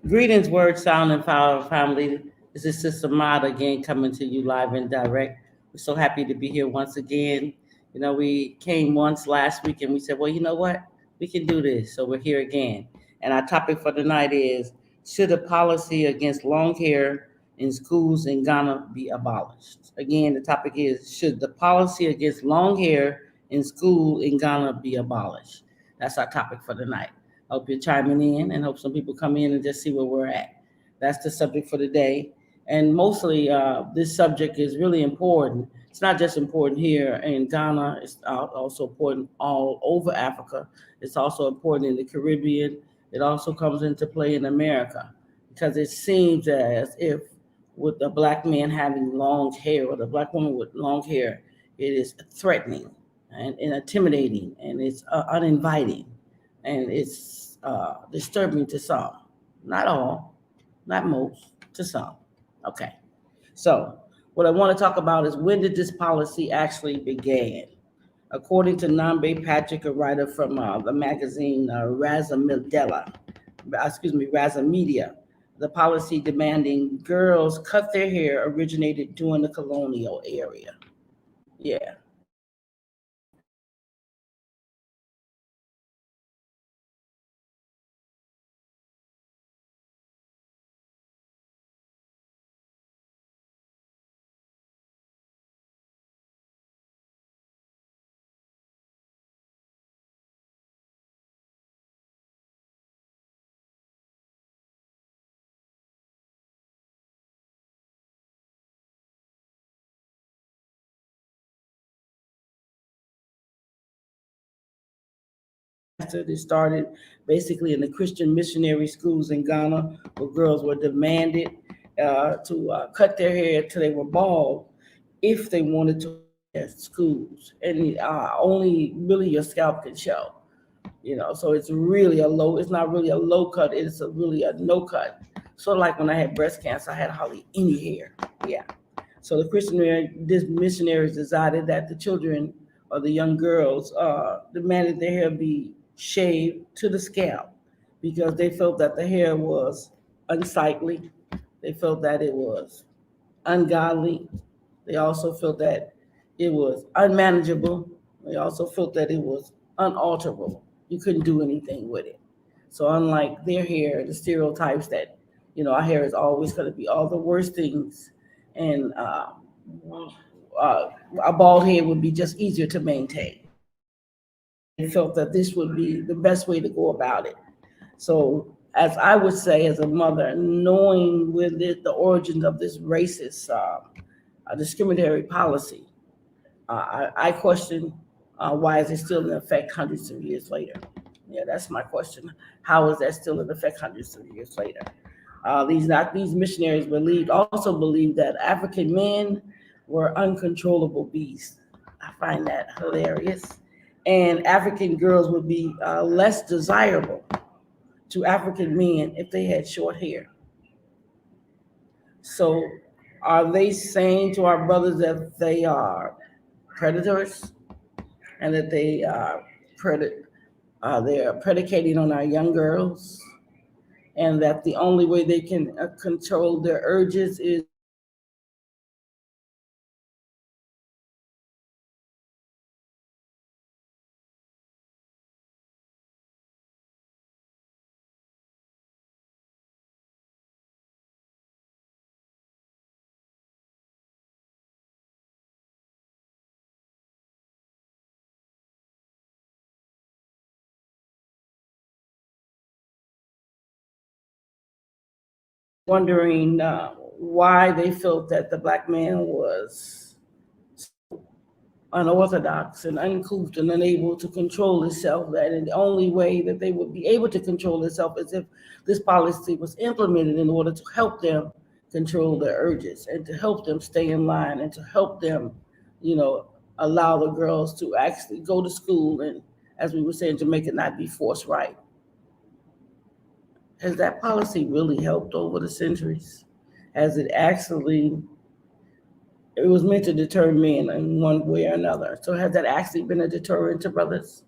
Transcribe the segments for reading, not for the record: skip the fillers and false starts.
Greetings, word, sound, and power family. This is Sister Mada again coming to you live and direct. We're so happy to be here once again. We came once last week and we said, well, you know what? We can do this. So we're here again. And our topic for tonight is, should a policy against long hair in schools in Ghana be abolished? Again, the topic is, should the policy against long hair in school in Ghana be abolished? That's our topic for tonight. Hope you're chiming in and hope some people come in and just see where we're at. That's the subject for today. And mostly this subject is really important. It's not just important here in Ghana, it's also important all over Africa. It's also important in the Caribbean. It also comes into play in America because it seems as if with the black man having long hair or the black woman with long hair, it is threatening and intimidating and it's uninviting and it's disturbing to some, not all, not most, to some. Okay, so what I want to talk about is, when did this policy actually begin? According to Nambe Patrick, a writer from the magazine Raza Media, the policy demanding girls cut their hair originated during the colonial area. Yeah. They started basically in the Christian missionary schools in Ghana, where girls were demanded to cut their hair till they were bald if they wanted to at schools, and only really your scalp could show. So it's really a low. It's not really a low cut. It's really a no cut. Sort of like when I had breast cancer, I had hardly any hair. Yeah. So the Christian missionaries decided that the children or the young girls demanded their hair be shaved to the scalp because they felt that the hair was unsightly. They felt that it was ungodly. They also felt that it was unmanageable. They also felt that it was unalterable. You couldn't do anything with it. So unlike their hair, the stereotypes that, our hair is always going to be all the worst things, and a bald head would be just easier to maintain. They felt that this would be the best way to go about it. So, as I would say, as a mother, knowing with it the origins of this racist, discriminatory policy, I question why is it still in effect hundreds of years later? Yeah, that's my question. How is that still in effect hundreds of years later? These missionaries also believed that African men were uncontrollable beasts. I find that hilarious. And African girls would be less desirable to African men if they had short hair. So, are they saying to our brothers that they are predators and that they're predicating on our young girls, and that the only way they can control their urges is wondering why they felt that the black man was unorthodox and uncouth and unable to control itself, that the only way that they would be able to control itself is if this policy was implemented in order to help them control their urges and to help them stay in line and to help them, you know, allow the girls to actually go to school and, as we would say in Jamaica, not be forced right. Has that policy really helped over the centuries? Has it actually, it was meant to deter men in one way or another. So has that actually been a deterrent to brothers?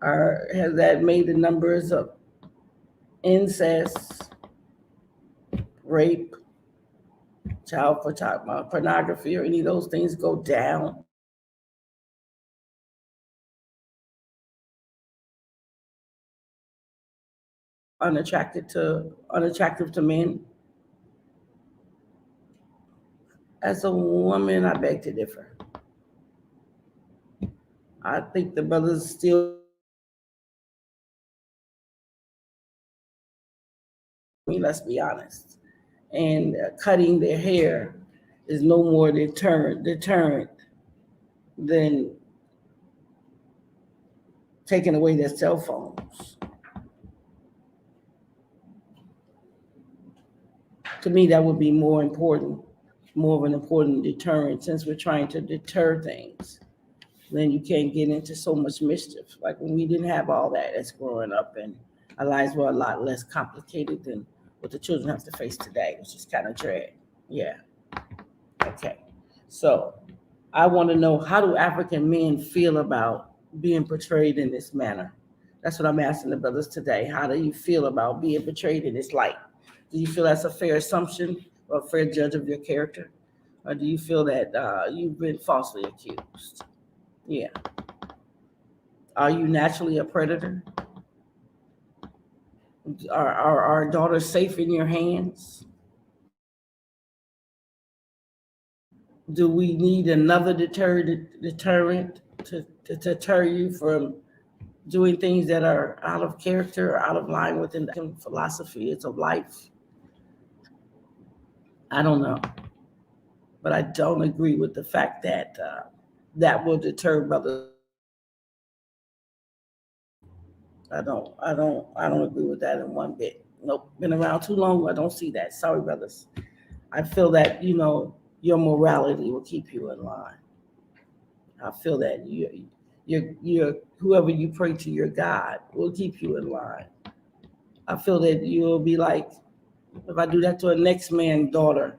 Or has that made the numbers of incest, rape, child pornography, or any of those things go down. Unattractive to men. As a woman, I beg to differ. I think the brothers still, I mean, let's be honest, and cutting their hair is no more deterrent than taking away their cell phones. To me, that would be more of an important deterrent, since we're trying to deter things. Then you can't get into so much mischief. Like when we didn't have all that as growing up, and our lives were a lot less complicated than what the children have to face today, which is kind of dread. Yeah. Okay. So I want to know, how do African men feel about being portrayed in this manner? That's what I'm asking the brothers today. How do you feel about being portrayed in this light? Do you feel that's a fair assumption or a fair judge of your character? Or do you feel that you've been falsely accused? Yeah. Are you naturally a predator? Are our daughters safe in your hands? Do we need another deterrent to deter you from doing things that are out of character or out of line within the philosophies of life? I don't know. But I don't agree with the fact that that will deter brothers. I don't agree with that in one bit. Nope. Been around too long. I don't see that. Sorry, brothers. I feel that, your morality will keep you in line. I feel that your whoever you pray to, your God, will keep you in line. I feel that you'll be like, if I do that to a next man's daughter,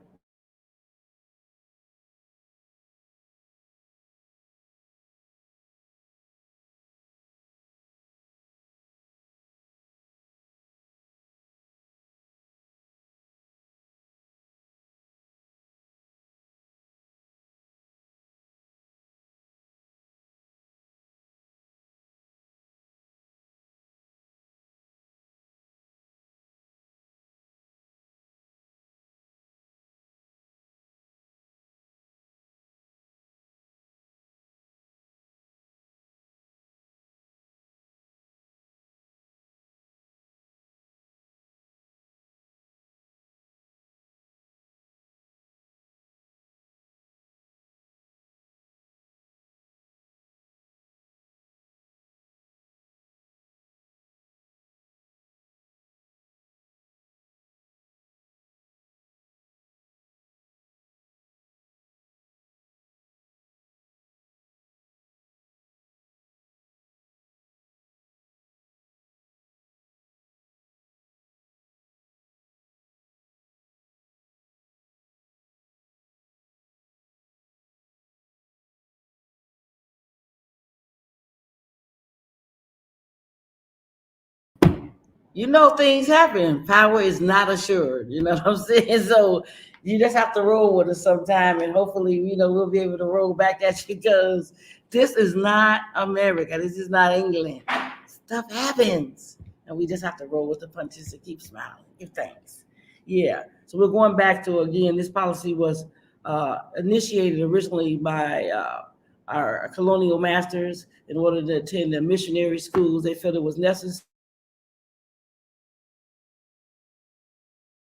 things happen. Power is not assured. You know what I'm saying? So you just have to roll with us sometime, and hopefully, we'll be able to roll back at you, because this is not America. This is not England. Stuff happens, and we just have to roll with the punches and keep smiling. Give thanks. Yeah. So we're going back to, again, this policy was initiated originally by our colonial masters in order to attend the missionary schools. They felt it was necessary.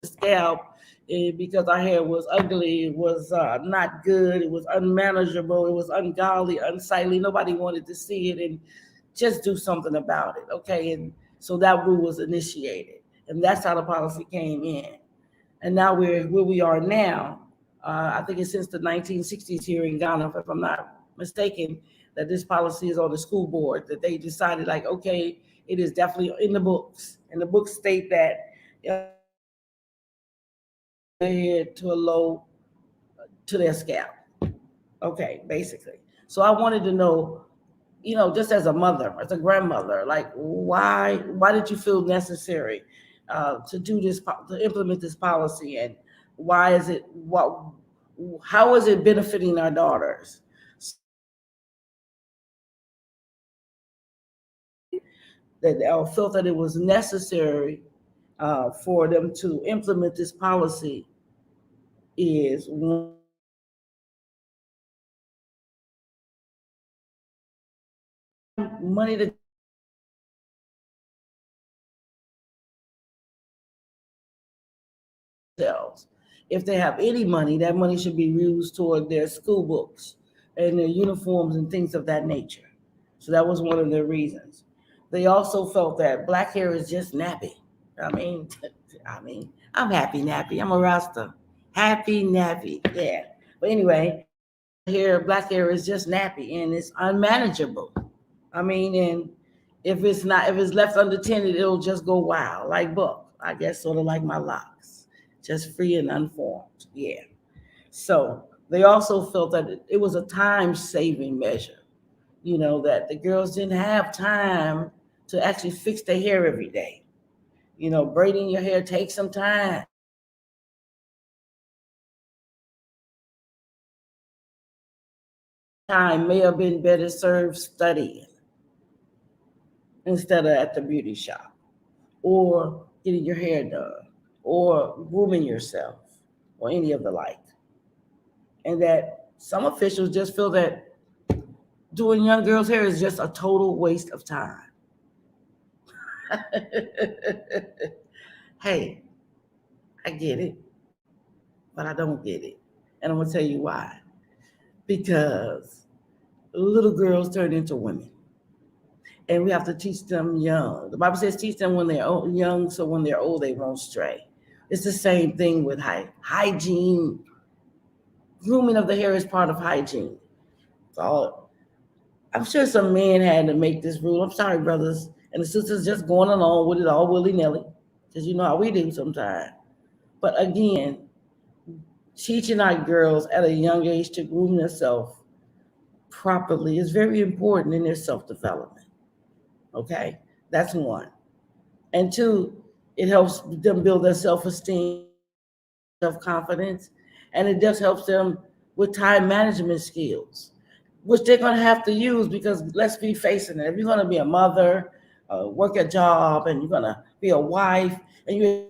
Scalp, because our hair was ugly, it was not good, it was unmanageable, it was ungodly, unsightly. Nobody wanted to see it and just do something about it. Okay, and so that rule was initiated, and that's how the policy came in. And now we're where we are now. I think it's since the 1960s here in Ghana, if I'm not mistaken, that this policy is on the school board, that they decided, like, okay, it is definitely in the books, and the books state that head to a low to their scalp. Okay, basically. So I wanted to know, just as a mother, as a grandmother, like, why did you feel necessary to do this, to implement this policy, and why is it, what, how is it benefiting our daughters? That felt that it was necessary for them to implement this policy is one, money to themselves. If they have any money, that money should be used toward their school books and their uniforms and things of that nature. So that was one of their reasons. They also felt that black hair is just nappy. I mean, I'm happy nappy. I'm a Rasta. Happy nappy. Yeah. But anyway, black hair is just nappy and it's unmanageable. I mean, and if it's left unattended, it'll just go wild, like Buck. I guess sort of like my locks, just free and unformed. Yeah. So they also felt that it was a time saving measure. That the girls didn't have time to actually fix their hair every day. Braiding your hair takes some time. Time may have been better served studying instead of at the beauty shop, or getting your hair done, or grooming yourself, or any of the like. And that some officials just feel that doing young girls' hair is just a total waste of time. Hey, I get it, but I don't get it. And I'm going to tell you why. Because little girls turn into women. And we have to teach them young. The Bible says teach them when they're young, so when they're old, they won't stray. It's the same thing with hygiene. Grooming of the hair is part of hygiene. So I'm sure some men had to make this rule. I'm sorry, brothers and the sisters, just going along with it all willy nilly, because you know how we do sometimes. But again, teaching our girls at a young age to groom themselves properly is very important in their self development. Okay, that's one. And two, it helps them build their self esteem, self confidence, and it just helps them with time management skills, which they're going to have to use because let's be facing it. If you're going to be a mother, work a job, and you're going to be a wife, and you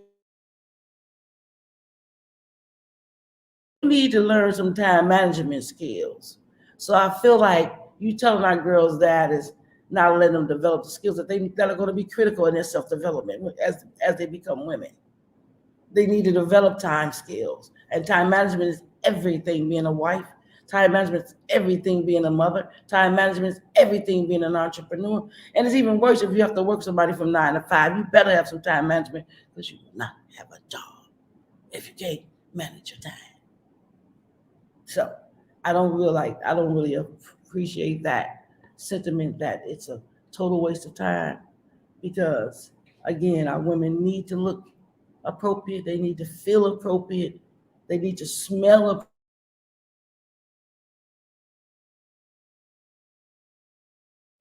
need to learn some time management skills. So I feel like you telling our girls that is not letting them develop the skills that are going to be critical in their self development as they become women. They need to develop time skills, and time management is everything. Being a wife, time management is everything. Being a mother, time management is everything. Being an entrepreneur, and it's even worse if you have to work somebody from 9 to 5. You better have some time management because you will not have a job if you can't manage your time. So I don't really appreciate that sentiment that it's a total waste of time because again, our women need to look appropriate, they need to feel appropriate, they need to smell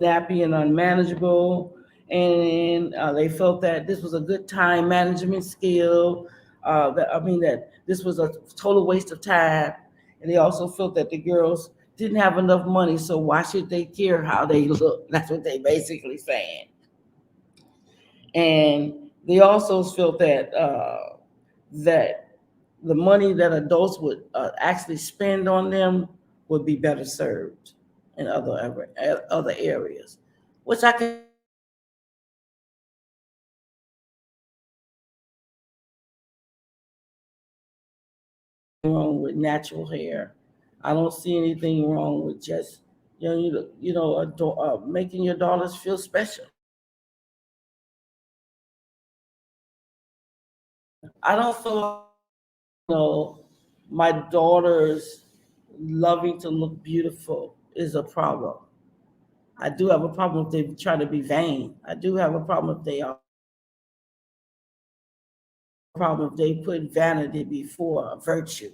nappy and unmanageable. And they felt that this was a good time management skill. That this was a total waste of time. And they also felt that the girls didn't have enough money, so why should they care how they look? That's what they basically saying. And they also felt that the money that adults would actually spend on them would be better served in other areas, which I can wrong with natural hair. I don't see anything wrong with just making your daughters feel special. I don't feel my daughters loving to look beautiful is a problem. I do have a problem if they try to be vain. I do have a problem if they are problem if they put vanity before virtue.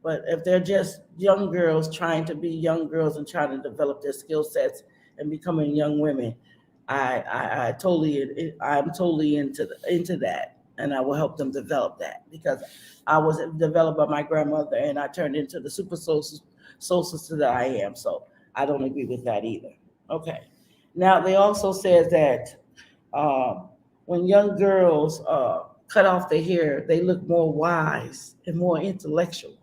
But if they're just young girls trying to be young girls and trying to develop their skill sets and becoming young women, I'm totally into that, and I will help them develop that because I was developed by my grandmother, and I turned into the super soul sister that I am. So I don't agree with that either. Okay. Now they also says that uh, when young girls cut off their hair, they look more wise and more intellectual.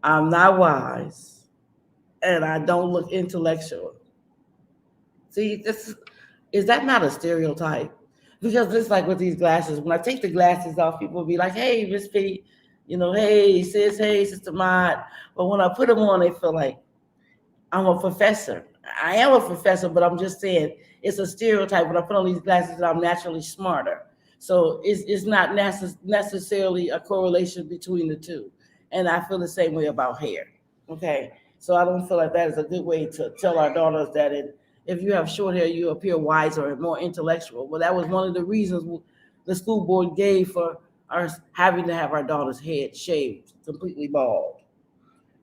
I'm not wise, and I don't look intellectual. See, this is that not a stereotype? Because it's like with these glasses, when I take the glasses off, people will be like, "Hey, Miss P," "Hey, sis, hey, Sister Maud." But when I put them on, they feel like I'm a professor. I am a professor, but I'm just saying it's a stereotype. When I put on these glasses, I'm naturally smarter. So it's not necessarily a correlation between the two. And I feel the same way about hair. Okay. So I don't feel like that is a good way to tell our daughters that if you have short hair, you appear wiser and more intellectual. Well, that was one of the reasons the school board gave for us having to have our daughters' head shaved, completely bald.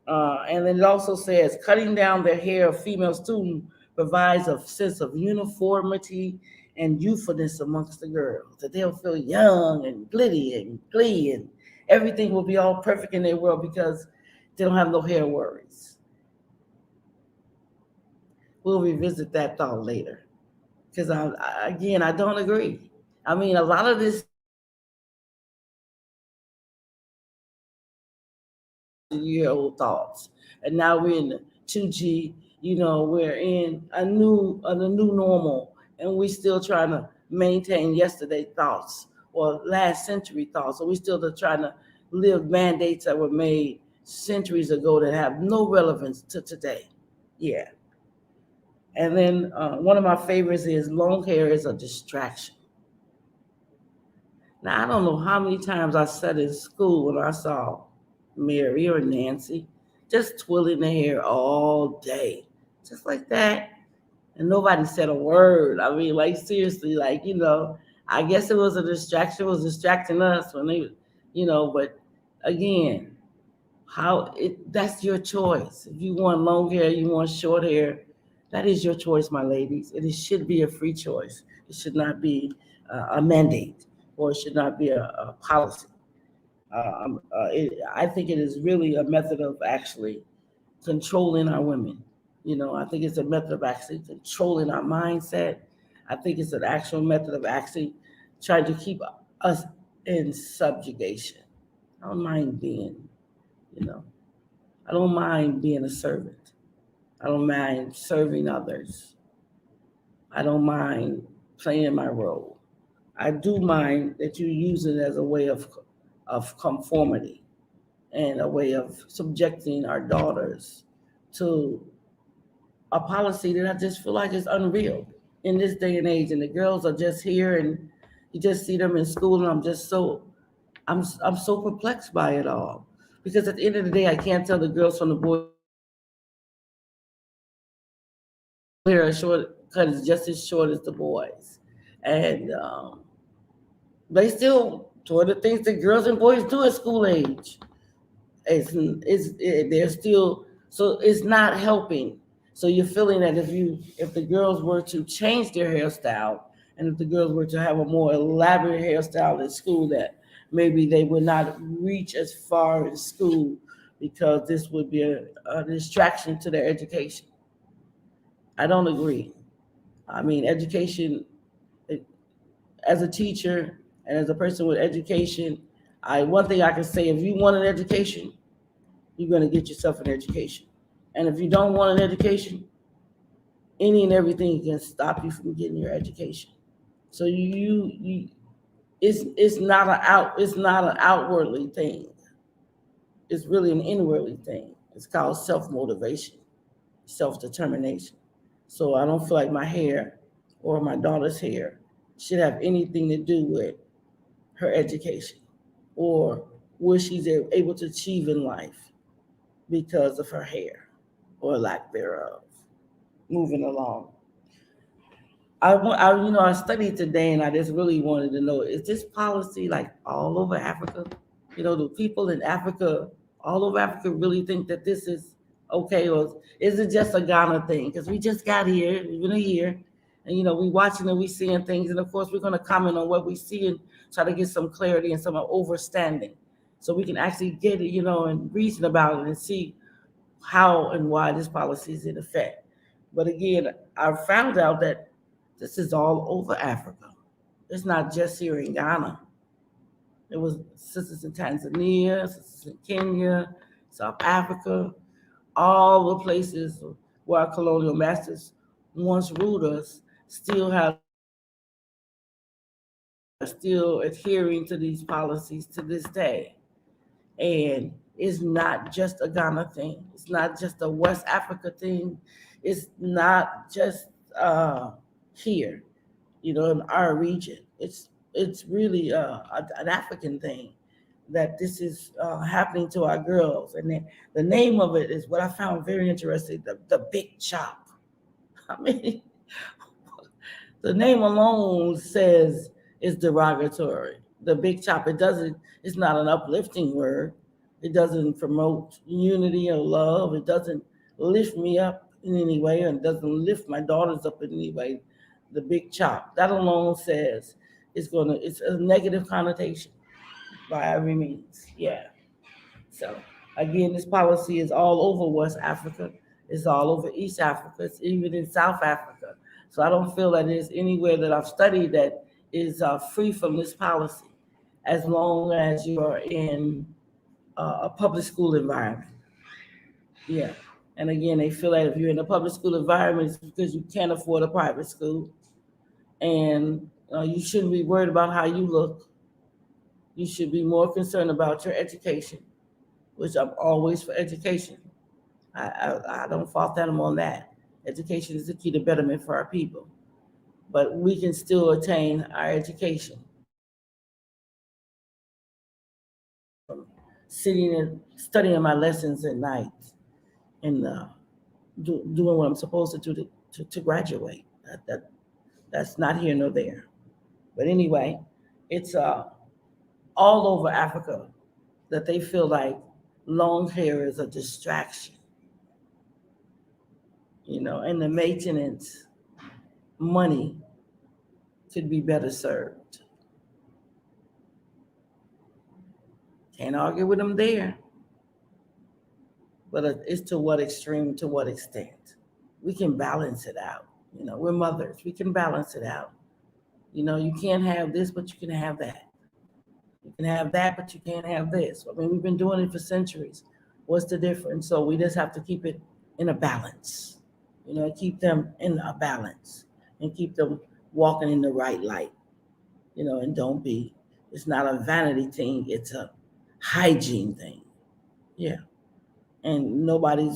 And then it also says cutting down the hair of female students provides a sense of uniformity and youthfulness amongst the girls, that they'll feel young and glitty and glee, and everything will be all perfect in their world because they don't have no hair worries. We'll revisit that thought later because again, I don't agree. I mean, a lot of this year old thoughts. And now we're in 2G, we're in a new normal, and we're still trying to maintain yesterday thoughts or last century thoughts. So we're still trying to live mandates that were made centuries ago that have no relevance to today. Yeah. And then one of my favorites is long hair is a distraction. Now, I don't know how many times I sat in school when I saw Mary or Nancy just twirling their hair all day, just like that. And nobody said a word. I mean, like, seriously, like, I guess it was a distraction, it was distracting us when but again, that's your choice. If you want long hair, you want short hair, that is your choice, my ladies. And it should be a free choice. It should not be a mandate, or it should not be a policy. I think it is really a method of actually controlling our women. I think it's a method of actually controlling our mindset. I think it's an actual method of actually trying to keep us in subjugation. I don't mind being, you know, I don't mind being a servant. I don't mind serving others. I don't mind playing my role. I do mind that you use it as a way of conformity and a way of subjecting our daughters to a policy that I just feel like is unreal in this day and age. And the girls are just here, and you just see them in school, and I'm so perplexed by it all. Because at the end of the day, I can't tell the girls from the boys hair is short, cut is just as short as the boys, and they still doing the things that girls and boys do at school age. They're still, so it's not helping. So you're feeling that if the girls were to change their hairstyle, and if the girls were to have a more elaborate hairstyle at school, that maybe they would not reach as far in school because this would be a distraction to their education. I don't agree. I mean, education, as a teacher and as a person with education, one thing I can say: if you want an education, you're going to get yourself an education. And if you don't want an education, any and everything can stop you from getting your education. So it's not an outwardly thing. It's really an inwardly thing. It's called self motivation, self determination. So I don't feel like my hair or my daughter's hair should have anything to do with her education or what she's able to achieve in life because of her hair or lack thereof. Moving along. I studied today, and I just really wanted to know: is this policy like all over Africa? Do people in Africa all over Africa really think that this is okay, or is it just a Ghana thing? Because we just got here, we've been a year, and we watching and we seeing things, and of course we're going to comment on what we see and try to get some clarity and some overstanding, so we can actually get it, and reason about it and see how and why this policy is in effect. But again, I found out that this is all over Africa. It's not just here in Ghana. It was sisters in Tanzania, sisters in Kenya, South Africa, all the places where our colonial masters once ruled us still adhering to these policies to this day. And it's not just a Ghana thing. It's not just a West Africa thing. It's not just here, in our region. It's really an African thing that this is happening to our girls. And then the name of it is what I found very interesting, the Big Chop. I mean, the name alone says it's derogatory. The Big Chop, it's not an uplifting word. It doesn't promote unity or love. It doesn't lift me up in any way, and it doesn't lift my daughters up in any way. The Big Chop, that alone says it's a negative connotation by every means. Yeah. So again, this policy is all over West Africa. It's all over East Africa. It's even in South Africa. So I don't feel that there's anywhere that I've studied that is free from this policy, as long as you are in a public school environment. Yeah. And again, they feel that if you're in a public school environment, it's because you can't afford a private school. And you shouldn't be worried about how you look. You should be more concerned about your education, which I'm always for education. I don't fault them on that. Education is the key to betterment for our people. But we can still attain our education. Sitting and studying my lessons at night and doing what I'm supposed to do to graduate. That's not here nor there. But anyway, it's all over Africa that they feel like long hair is a distraction, and the maintenance money could be better served. Can't argue with them there, but it's to what extreme, to what extent. We can balance it out. We're mothers. We can balance it out. You can't have this, but you can have that. You can have that, but you can't have this. I mean, we've been doing it for centuries. What's the difference? So we just have to keep it in a balance, keep them in a balance and keep them walking in the right light, and it's not a vanity thing. It's a hygiene thing. Yeah. And nobody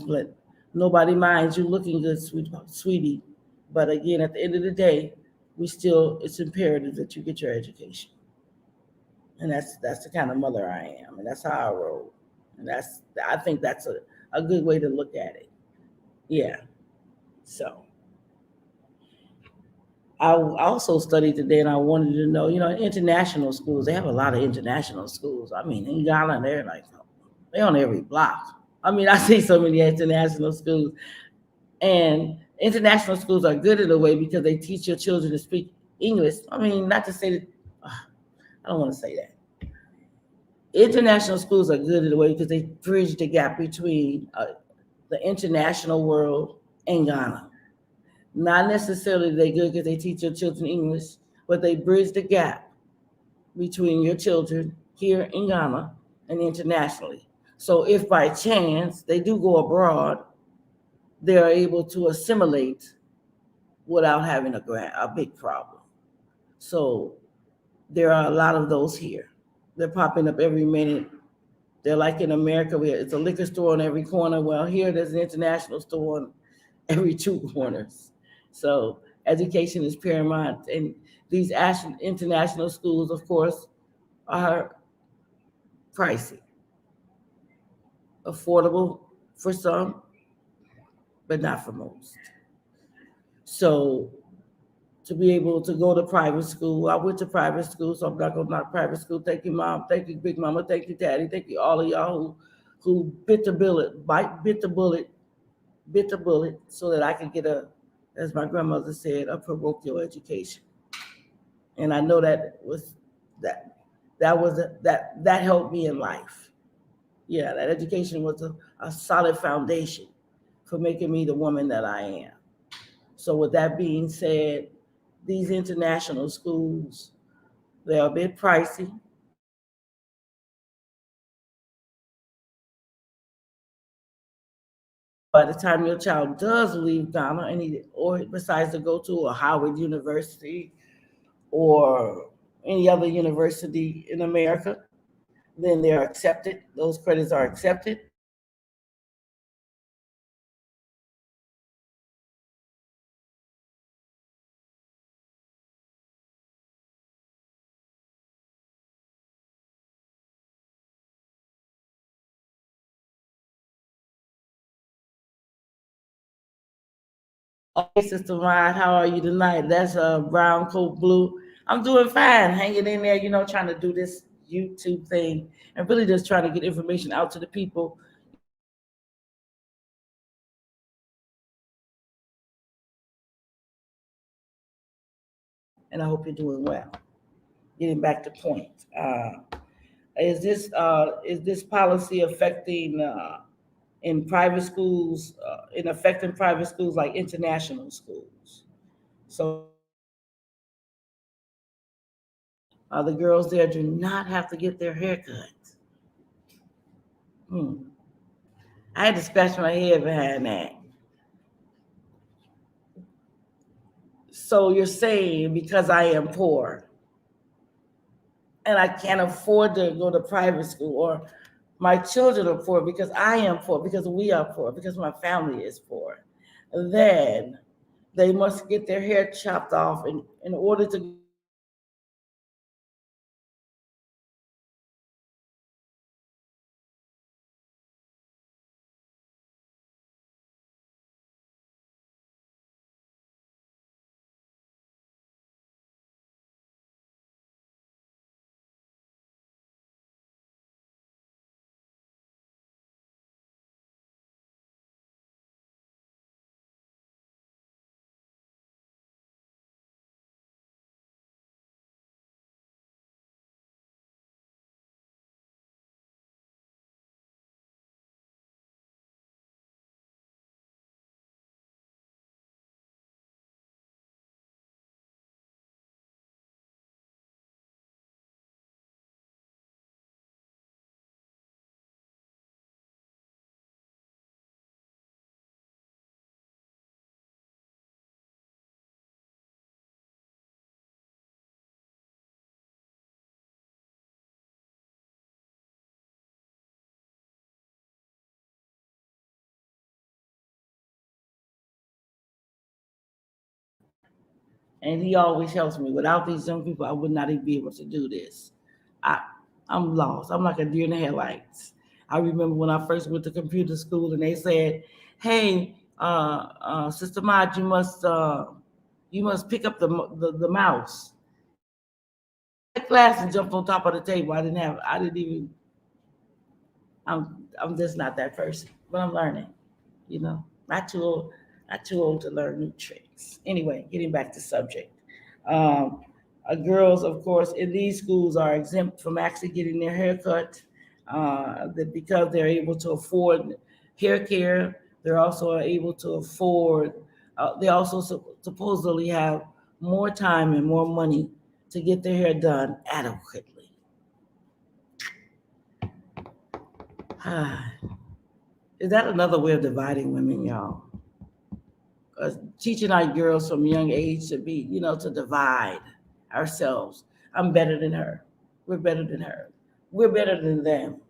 minds you looking good, sweetie. But again, at the end of the day, it's imperative that you get your education. And that's the kind of mother I am, and that's how I roll. And I think that's a good way to look at it. Yeah. So I also studied today, and I wanted to know, international schools. They have a lot of international schools. I mean, in Ghana, they're on every block. I mean, I see so many international schools, and international schools are good in a way because they teach your children to speak English. I mean, not to say that, I don't want to say that. International schools are good in a way because they bridge the gap between the international world and Ghana. Not necessarily they're good because they teach your children English, but they bridge the gap between your children here in Ghana and internationally. So if by chance they do go abroad, they are able to assimilate without having a big problem. So there are a lot of those here. They're popping up every minute. They're like in America, where it's a liquor store on every corner. Well, here there's an international store on every two corners. So education is paramount. And these international schools, of course, are pricey, affordable for some, but not for most. So to be able to go to private school, I went to private school, so I'm not going to knock private school. Thank you, Mom. Thank you, Big Mama. Thank you, Daddy. Thank you, all of y'all who who bit the bullet, so that I could get as my grandmother said, a parochial education. And I know that that helped me in life. Yeah, that education was a solid foundation for making me the woman that I am. So with that being said, these international schools, they're a bit pricey. By the time your child does leave Ghana or decides to go to a Howard University or any other university in America, then they're accepted. Those credits are accepted. Okay, Sister Ryan, how are you tonight? That's a brown coat blue. I'm doing fine, hanging in there, trying to do this YouTube thing and really just trying to get information out to the people. And I hope you're doing well. Getting back to point, is this policy affecting in private schools, in affecting private schools like international schools? So the girls there do not have to get their hair cut. Hmm. I had to scratch my head behind that. So you're saying because I am poor and I can't afford to go to private school, or my children are poor because I am poor, because we are poor, because my family is poor, then they must get their hair chopped off in order to. And he always helps me. Without these young people, I would not even be able to do this. I, I'm lost. I'm like a deer in the headlights. I remember when I first went to computer school and they said, "Hey, Sister Maud, you must pick up the mouse." I had class and jumped on top of the table. I didn't even. I'm just not that person, but I'm learning. Not too old, not too old to learn new tricks. Anyway, getting back to subject. Um, Girls, of course, in these schools are exempt from actually getting their hair cut because they're able to afford hair care. They're also able to afford, they also supposedly have more time and more money to get their hair done adequately. Is that another way of dividing women, y'all? Teaching our girls from a young age to be, to divide ourselves. I'm better than her. We're better than her. We're better than them.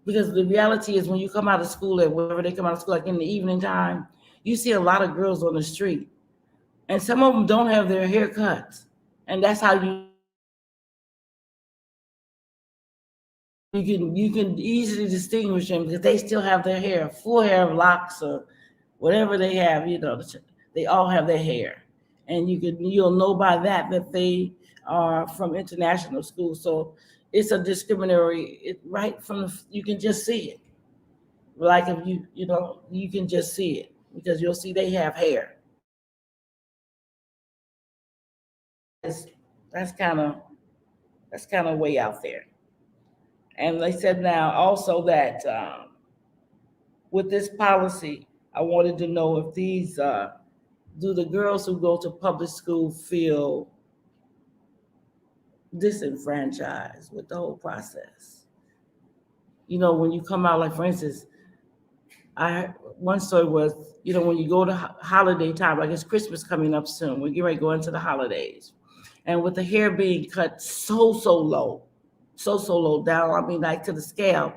Because the reality is when you come out of school, at whenever they come out of school, like in the evening time, you see a lot of girls on the street. And some of them don't have their hair cut. And that's how you can easily distinguish them because they still have their hair, full hair of locks or whatever they have, they all have their hair. And you'll know by that they are from international schools. So it's a discriminatory, right from you can just see it. Like if you can just see it because you'll see they have hair. It's, that's kind of that's kind of way out there. And they said now also that with this policy, I wanted to know if these do the girls who go to public school feel disenfranchised with the whole process. When you come out, like for instance, I one story was, when you go to holiday time, like it's Christmas coming up soon, we're getting ready to go into the holidays, and with the hair being cut so low, so low down, I mean like to the scale,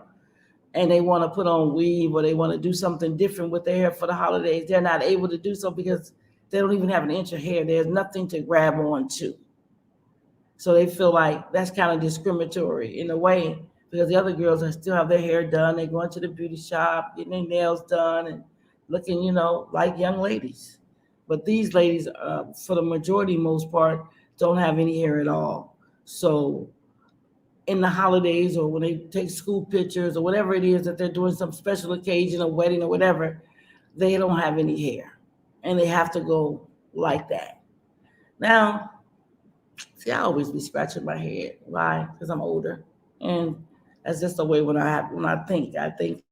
and they want to put on weave or they want to do something different with their hair for the holidays, they're not able to do so because they don't even have an inch of hair. There's nothing to grab on to. So they feel like that's kind of discriminatory in a way because the other girls that still have their hair done, they're going to the beauty shop, getting their nails done and looking, like young ladies. But these ladies, for the majority, most part, don't have any hair at all. So in the holidays or when they take school pictures or whatever it is that they're doing some special occasion, a wedding or whatever, they don't have any hair and they have to go like that. Now, see, I always be scratching my head. Why? Because I'm older, and that's just the way when I think. I think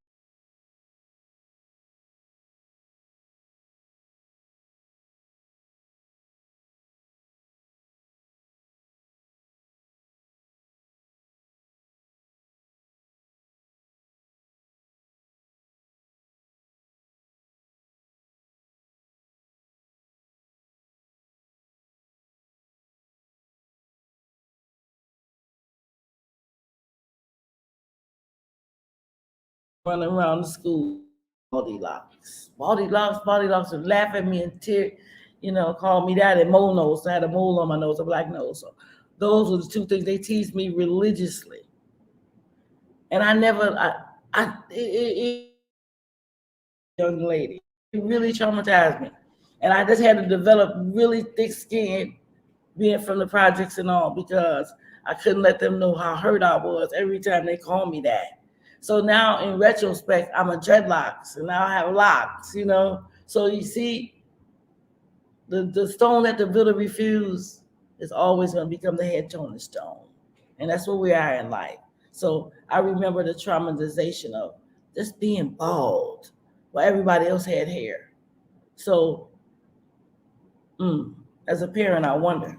running around the school, baldy locks, and laugh at me and tear, call me that and mole nose. I had a mole on my nose, a black nose. So those were the two things they teased me religiously, and I never, young lady. It really traumatized me. And I just had to develop really thick skin being from the projects and all because I couldn't let them know how hurt I was every time they called me that. So now in retrospect, I'm a dreadlocks and now I have locks. So you see, the stone that the builder refused is always going to become the head turning stone. And that's where we are in life. So I remember the traumatization of just being bald while everybody else had hair. So as a parent, I wonder.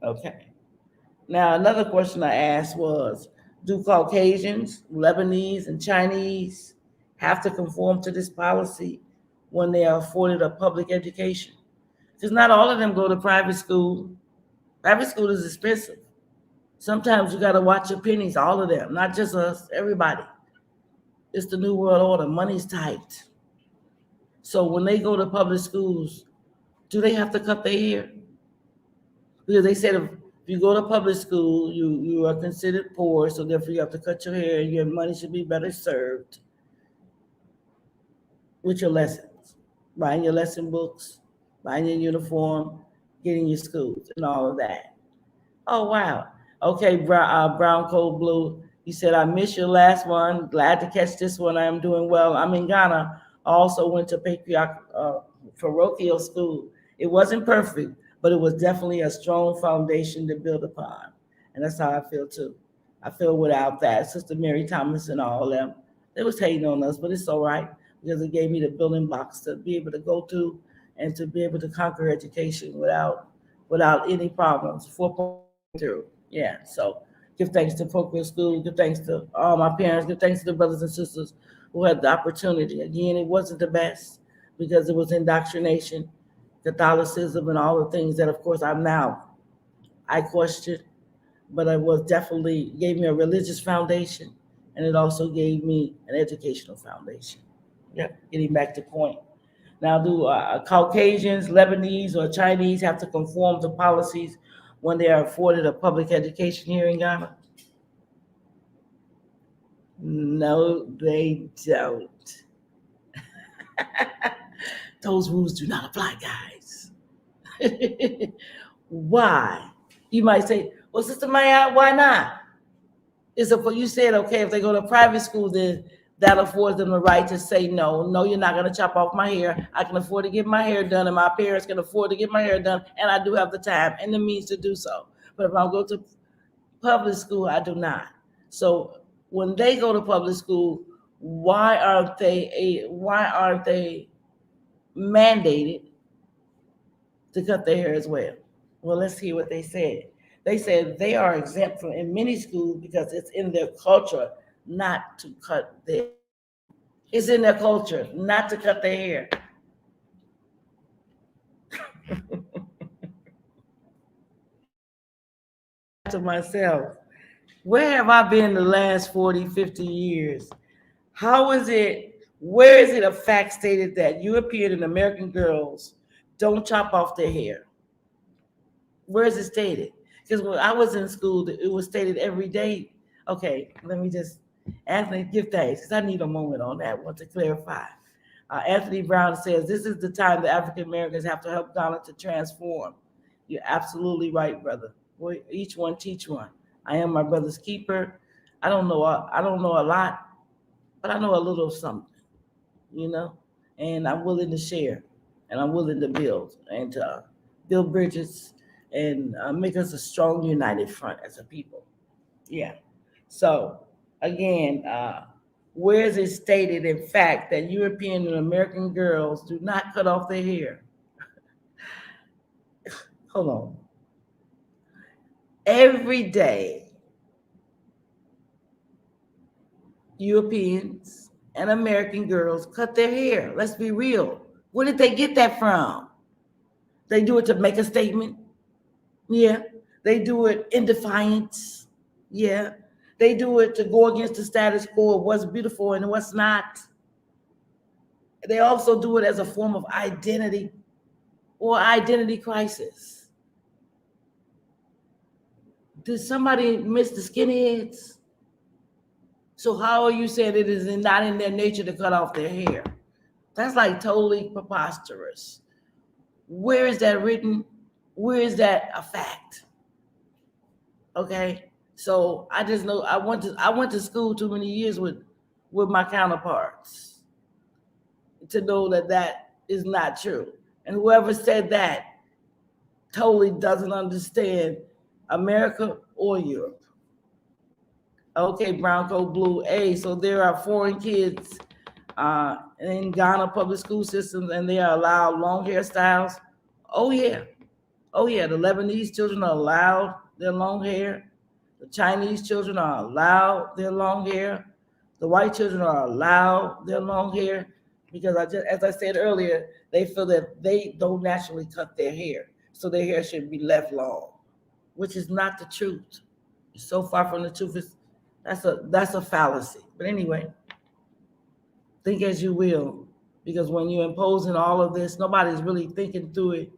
Okay. Now, another question I asked was, do Caucasians, Lebanese, and Chinese have to conform to this policy when they are afforded a public education? Because not all of them go to private school. Private school is expensive. Sometimes you got to watch your pennies, all of them, not just us, everybody. It's the new world order. Money's tight. So when they go to public schools, do they have to cut their hair? Because they said if you go to public school, you are considered poor, so therefore you have to cut your hair and your money should be better served with your lessons, buying your lesson books, buying your uniform, getting your schools, and all of that. Oh, wow. Okay, Brown Cold Blue. He said, I missed your last one. Glad to catch this one. I am doing well. I'm in Ghana. I also went to parochial school. It wasn't perfect, but it was definitely a strong foundation to build upon. And that's how I feel too. I feel without that, Sister Mary Thomas and all of them, they was hating on us, but it's all right because it gave me the building blocks to be able to go to and to be able to conquer education without any problems. 4.0 through. Yeah. So give thanks to Procure School, give thanks to all my parents, give thanks to the brothers and sisters who had the opportunity. Again, it wasn't the best because it was indoctrination, Catholicism, and all the things that, of course, I question, but it was definitely gave me a religious foundation, and it also gave me an educational foundation. Yep, getting back to point. Now, do Caucasians, Lebanese, or Chinese have to conform to policies when they are afforded a public education here in Ghana? No, they don't. Those rules do not apply, guys. Why? You might say, Well, Sister Maya, why not? You said, okay, if they go to private school, then that affords them the right to say no. No, you're not going to chop off my hair. I can afford to get my hair done, and my parents can afford to get my hair done, and I do have the time and the means to do so. But if I go to public school, I do not. So when they go to public school, why aren't they mandated to cut their hair as well? Well, let's hear what they said. They said they are exempt from in many schools because it's in their culture not to cut their. It's in their culture not to cut their hair. To myself, where have I been the last 40, 50 years? How is it, where is it a fact stated that European and American girls don't chop off their hair? Where is it stated? Because when I was in school, it was stated every day. Okay, let me just, Anthony, give thanks, because I need a moment on that one to clarify. Anthony Brown says, this is the time the African Americans have to help Ghana to transform. You're absolutely right, brother. Boy, each one teach one. I am my brother's keeper. I don't know a lot, but I know a little of something, and I'm willing to share, and I'm willing to build, and to build bridges, and make us a strong, united front as a people. Yeah. So, again, where is it stated, in fact, that European and American girls do not cut off their hair? Hold on. Every day, Europeans and American girls cut their hair. Let's be real. Where did they get that from? They do it to make a statement. Yeah. They do it in defiance. Yeah. They do it to go against the status quo of what's beautiful and what's not. They also do it as a form of identity or identity crisis. Did somebody miss the skinheads? So how are you saying it is not in their nature to cut off their hair? That's like totally preposterous. Where is that written? Where is that a fact? Okay, so I just know I went to school too many years with my counterparts to know that is not true. And whoever said that totally doesn't understand America or Europe. Okay, brown coat, blue. So there are foreign kids in Ghana public school systems, and they are allowed long hairstyles. Oh yeah. The Lebanese children are allowed their long hair. The Chinese children are allowed their long hair. The white children are allowed their long hair because as I said earlier, they feel that they don't naturally cut their hair, so their hair should be left long, which is not the truth. It's so far from the truth. That's a fallacy. But anyway, think as you will, because when you're imposing all of this, nobody's really thinking through it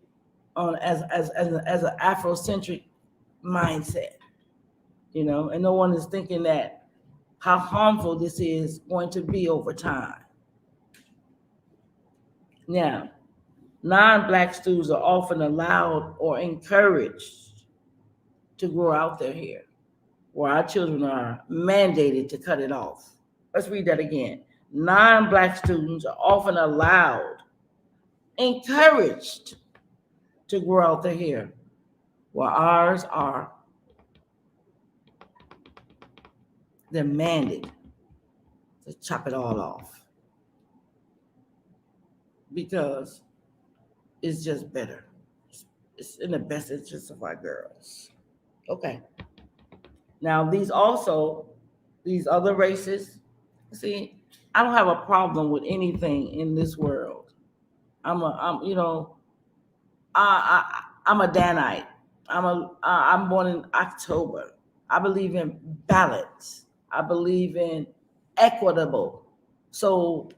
on as an Afrocentric mindset, and no one is thinking that how harmful this is going to be over time. Now, non-Black students are often allowed or encouraged to grow out their hair, where our children are mandated to cut it off. Let's read that again. Non-Black students are often allowed, encouraged to grow out their hair, while ours are demanded to chop it all off because it's just better. It's in the best interest of our girls. Okay. Now, these other races, see, I don't have a problem with anything in this world. I'm a Danite. I'm born in October. I believe in balance. I believe in equitable. So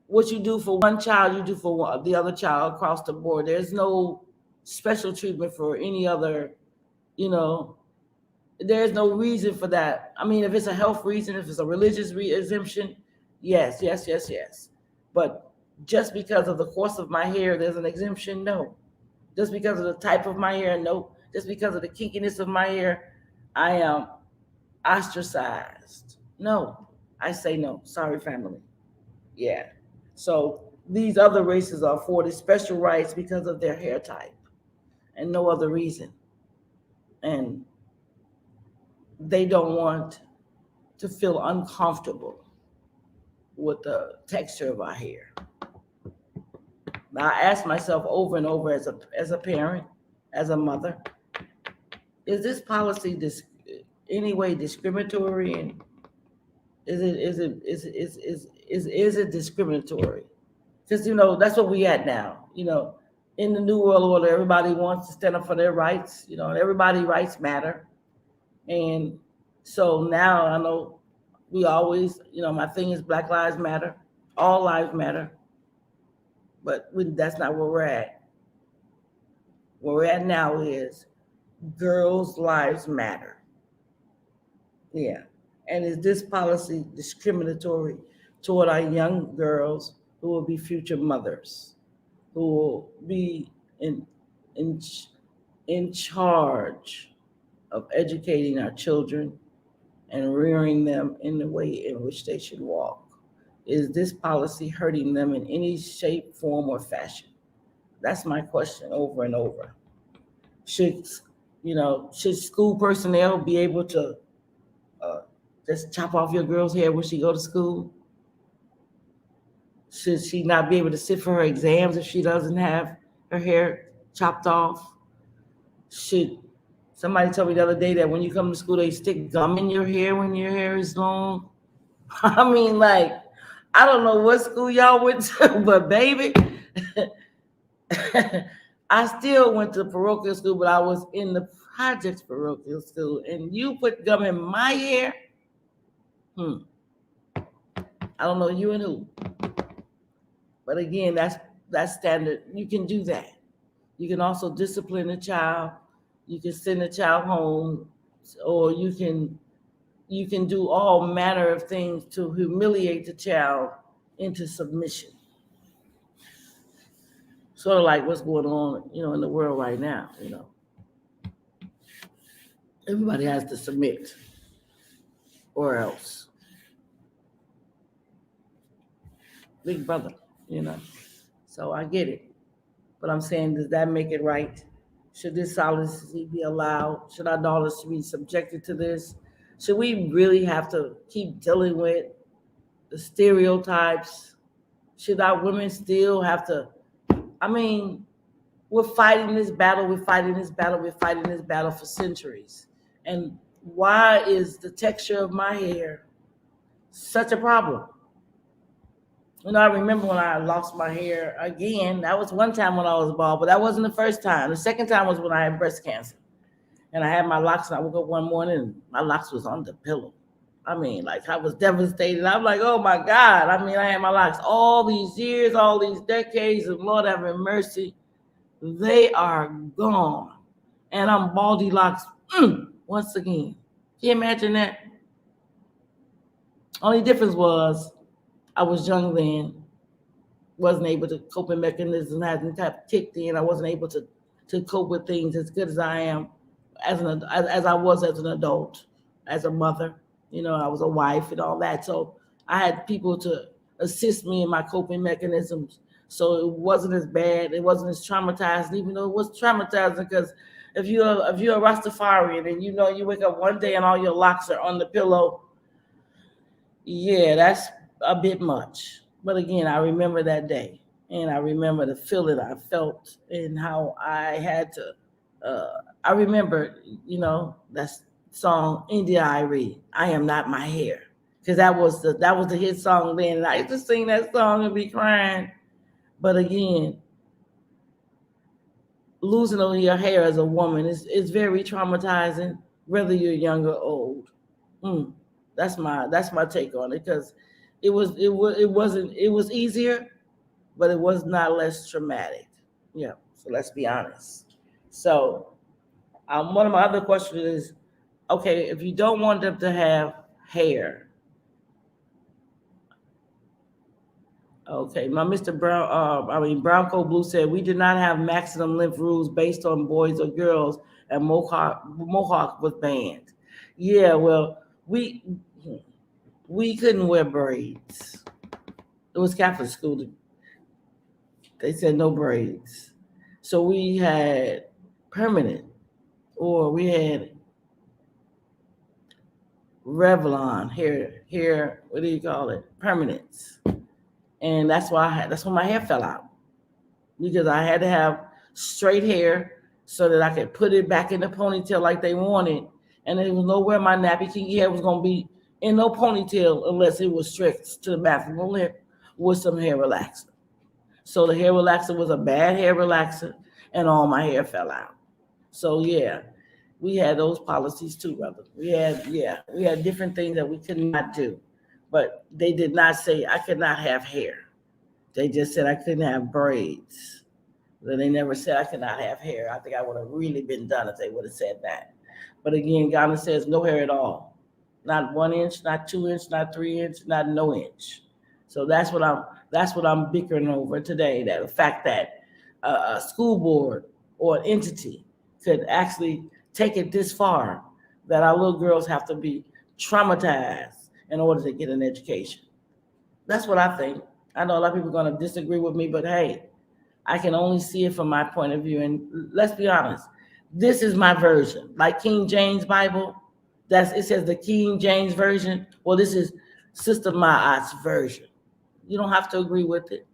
what you do for one child, you do for the other child across the board. There's no special treatment for any other, there's no reason for that. I mean, if it's a health reason, if it's a religious exemption, yes. But just because of the course of my hair, there's an exemption? No. Just because of the type of my hair? No. just because of the kinkiness of my hair, I am ostracized. No, I say no. Sorry, family. Yeah. So these other races are afforded special rights because of their hair type and no other reason. And they don't want to feel uncomfortable with the texture of our hair. Now, I ask myself over and over as a parent, as a mother, is this policy any way discriminatory, and is it discriminatory? Because that's what we at now. In the new world order, everybody wants to stand up for their rights. And everybody's rights matter. And so now I know we always, my thing is Black Lives Matter, all lives matter. But that's not where we're at. Where we're at now is girls' lives matter. Yeah. And is this policy discriminatory toward our young girls who will be future mothers, who will be in charge of educating our children and rearing them in the way in which they should walk? Is this policy hurting them in any shape, form, or fashion? That's my question over and over. Should school personnel be able to just chop off your girl's hair when she go to school? Should she not be able to sit for her exams if she doesn't have her hair chopped off? Somebody told me the other day that when you come to school, they stick gum in your hair when your hair is long. I mean, like, I don't know what school y'all went to, but baby, I still went to parochial school, but I was in the projects parochial school, and you put gum in my hair? I don't know you and who. But again, that's standard. You can do that. You can also discipline a child. You can send a child home, or you can do all manner of things to humiliate the child into submission. Sort of like what's going on, in the world right now. Everybody has to submit, or else. Big brother, So I get it. But I'm saying, does that make it right? Should this solidity be allowed? Should our daughters be subjected to this? Should we really have to keep dealing with the stereotypes? Should our women still have to? I mean, we're fighting this battle. We're fighting this battle for centuries. And why is the texture of my hair such a problem? I remember when I lost my hair again. That was one time when I was bald, but that wasn't the first time. The second time was when I had breast cancer. And I had my locks, and I woke up one morning and my locks was on the pillow. I mean, like, I was devastated. I'm like, oh my God. I mean, I had my locks all these years, all these decades, and Lord have mercy, they are gone. And I'm baldy locks once again. Can you imagine that? Only difference was I was young then, wasn't able to coping mechanism hadn't kicked in. I wasn't able to cope with things as good as I am as I was as an adult, as a mother. I was a wife and all that. So I had people to assist me in my coping mechanisms. So it wasn't as bad. It wasn't as traumatizing, even though it was traumatizing, because if you're a Rastafarian and you wake up one day and all your locks are on the pillow, yeah, that's a bit much. But again, I remember that day, and I remember the feeling I felt and how I had to. I remember, that song India Irie, "I Am Not My Hair," because that was the hit song then, and I used to sing that song and be crying. But again, losing all your hair as a woman is very traumatizing, whether you're young or old. That's my take on it, because it was easier, but it was not less traumatic. Yeah. So let's be honest. So one of my other questions is, okay, if you don't want them to have hair, Okay, my Mr. Brown, Brown Coat Blue said we did not have maximum length rules based on boys or girls, and Mohawk was banned. Yeah, well, we couldn't wear braids. It was Catholic school. They said no braids, so we had permanent, or we had Revlon hair. What do you call it? Permanents, and that's when my hair fell out because I had to have straight hair so that I could put it back in the ponytail like they wanted, and there was nowhere my nappy kinky hair was gonna be in no ponytail unless it was stretched to the bathroom lip with some hair relaxer. So the hair relaxer was a bad hair relaxer, and all my hair fell out. So yeah, we had those policies too, brother. We had different things that we could not do, but they did not say I could not have hair. They just said I couldn't have braids. Then they never said I could not have hair. I think I would have really been done if they would have said that. But again, Ghana says no hair at all. Not 1 inch, not 2 inch, not 3 inch, not no inch. So that's what I'm bickering over today. That the fact that a school board or an entity could actually take it this far that our little girls have to be traumatized in order to get an education. That's what I think. I know a lot of people are going to disagree with me, but hey, I can only see it from my point of view. And let's be honest, this is my version. Like King James Bible, it says the King James version. Well, this is Sister Ma'at's version. You don't have to agree with it.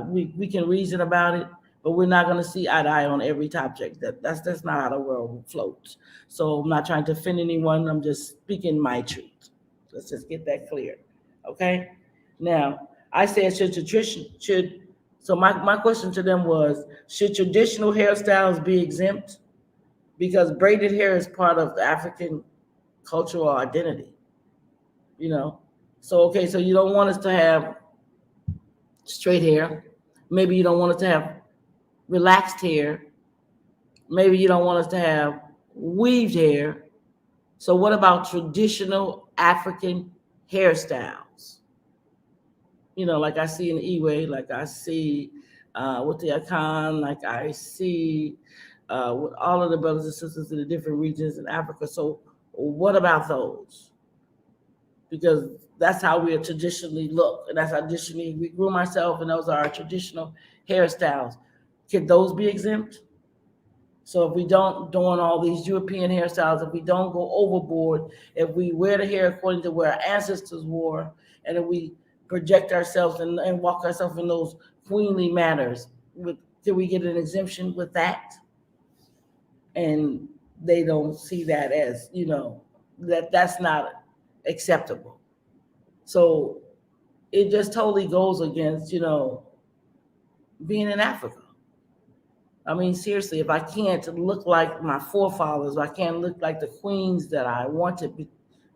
We can reason about it, but we're not going to see eye to eye on every topic. That's not how the world floats. So I'm not trying to offend anyone. I'm just speaking my truth. Let's just get that clear. Okay. Now I said should. So my question to them was, should traditional hairstyles be exempt? Because braided hair is part of the African cultural identity. You know. So okay, so you don't want us to have straight hair. Maybe you don't want us to have relaxed hair. Maybe you don't want us to have weaved hair. So what about traditional African hairstyles? Like I see in the E-way, like I see with the Akan, like I see with all of the brothers and sisters in the different regions in Africa. So what about those? Because that's how we traditionally look, and that's how traditionally we groom ourselves, and those are our traditional hairstyles. Could those be exempt? So if we don't doing all these European hairstyles, if we don't go overboard, if we wear the hair according to where our ancestors wore, and if we project ourselves and walk ourselves in those queenly manners, did we get an exemption with that? And they don't see that as that's not acceptable. So it just totally goes against being in Africa. I mean, seriously, if I can't look like my forefathers, I can't look like the queens that I want to be,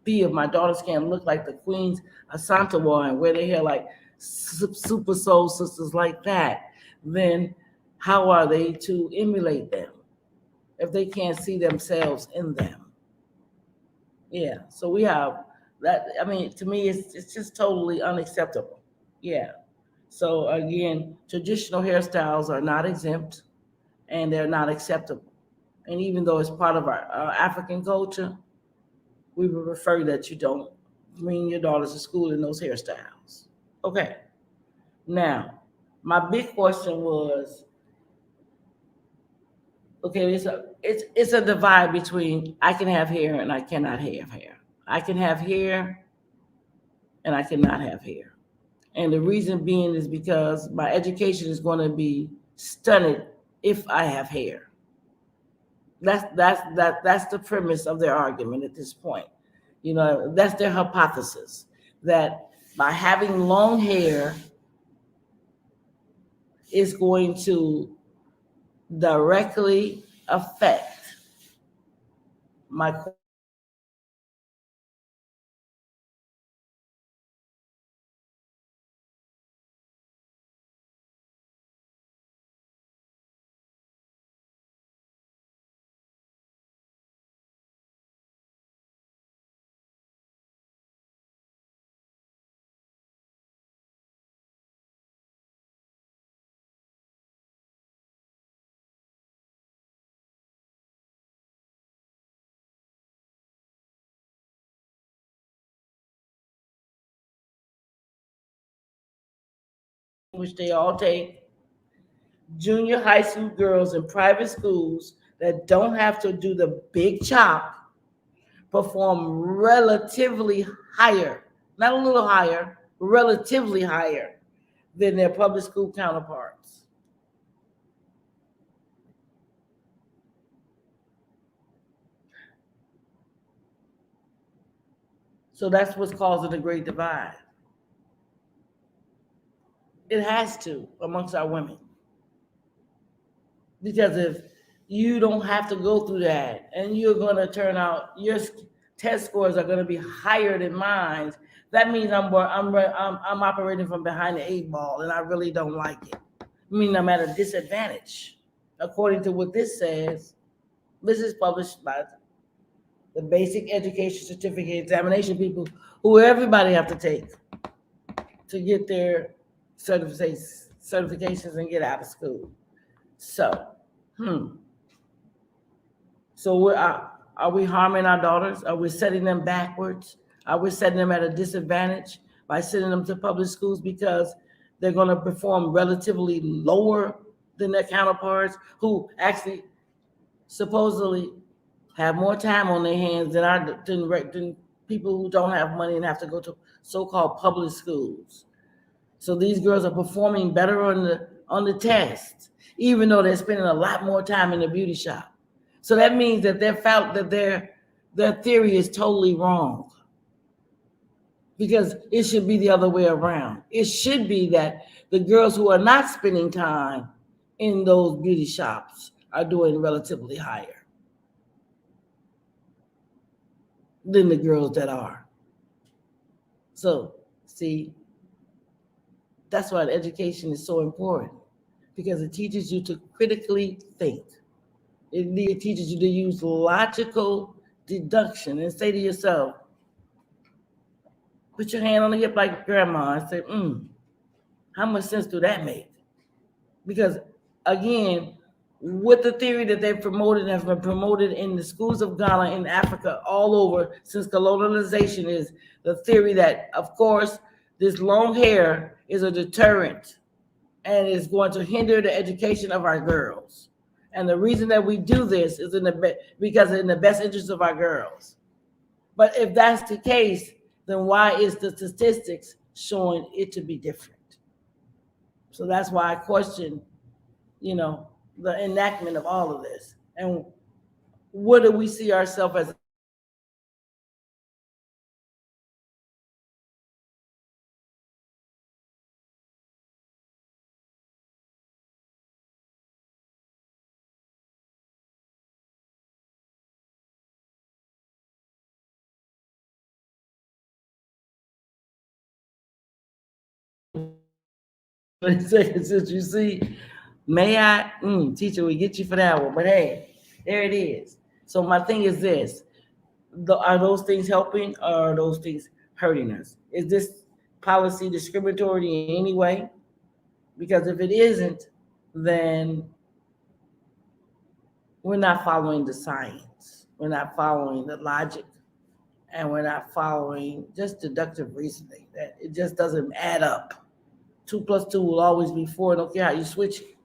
if my daughters can't look like the queens of Santawa and wear their hair like super soul sisters like that, then how are they to emulate them if they can't see themselves in them? Yeah, so we have that. I mean, to me, it's just totally unacceptable. Yeah. So again, traditional hairstyles are not exempt and they're not acceptable. And even though it's part of our African culture, we would prefer that you don't bring your daughters to school in those hairstyles. Okay. Now, my big question was, okay, it's a divide between I can have hair and I cannot have hair. I can have hair and I cannot have hair. And the reason being is because my education is going to be stunted if I have hair. That's the premise of their argument at this point. That's their hypothesis that by having long hair is going to directly affect my which they all take, junior high school girls in private schools that don't have to do the big chop perform relatively higher, not a little higher, relatively higher than their public school counterparts. So that's what's causing the great divide. It has to amongst our women. Because if you don't have to go through that and you're going to turn out, your test scores are going to be higher than mine, that means I'm operating from behind the 8 ball, and I really don't like it. I mean, I'm at a disadvantage. According to what this says, this is published by the Basic Education Certificate Examination people, who everybody have to take to get their certifications and get out of school. So, So are we harming our daughters? Are we setting them backwards? Are we setting them at a disadvantage by sending them to public schools because they're going to perform relatively lower than their counterparts who actually supposedly have more time on their hands than people who don't have money and have to go to so-called public schools? So these girls are performing better on the test, even though they're spending a lot more time in the beauty shop. So that means that they felt that their theory is totally wrong, because it should be the other way around. It should be that the girls who are not spending time in those beauty shops are doing relatively higher than the girls that are. So, see, that's why education is so important, because it teaches you to critically think. It teaches you to use logical deduction and say to yourself, put your hand on the hip like grandma and say, how much sense do that make? Because again, with the theory that they've promoted and have been promoted in the schools of Ghana, in Africa, all over since colonialization, is the theory that, of course, this long hair is a deterrent and is going to hinder the education of our girls. And the reason that we do this is because in the best interest of our girls. But if that's the case, then why is the statistics showing it to be different? So that's why I question, the enactment of all of this. And what do we see ourselves as? Since you see, may I, teacher, we get you for that one. But hey, there it is. So my thing is this: are those things helping, or are those things hurting us? Is this policy discriminatory in any way? Because if it isn't, then we're not following the science. We're not following the logic, and we're not following just deductive reasoning. That it just doesn't add up. 2 + 2 will always be 4. Don't care how you switch it.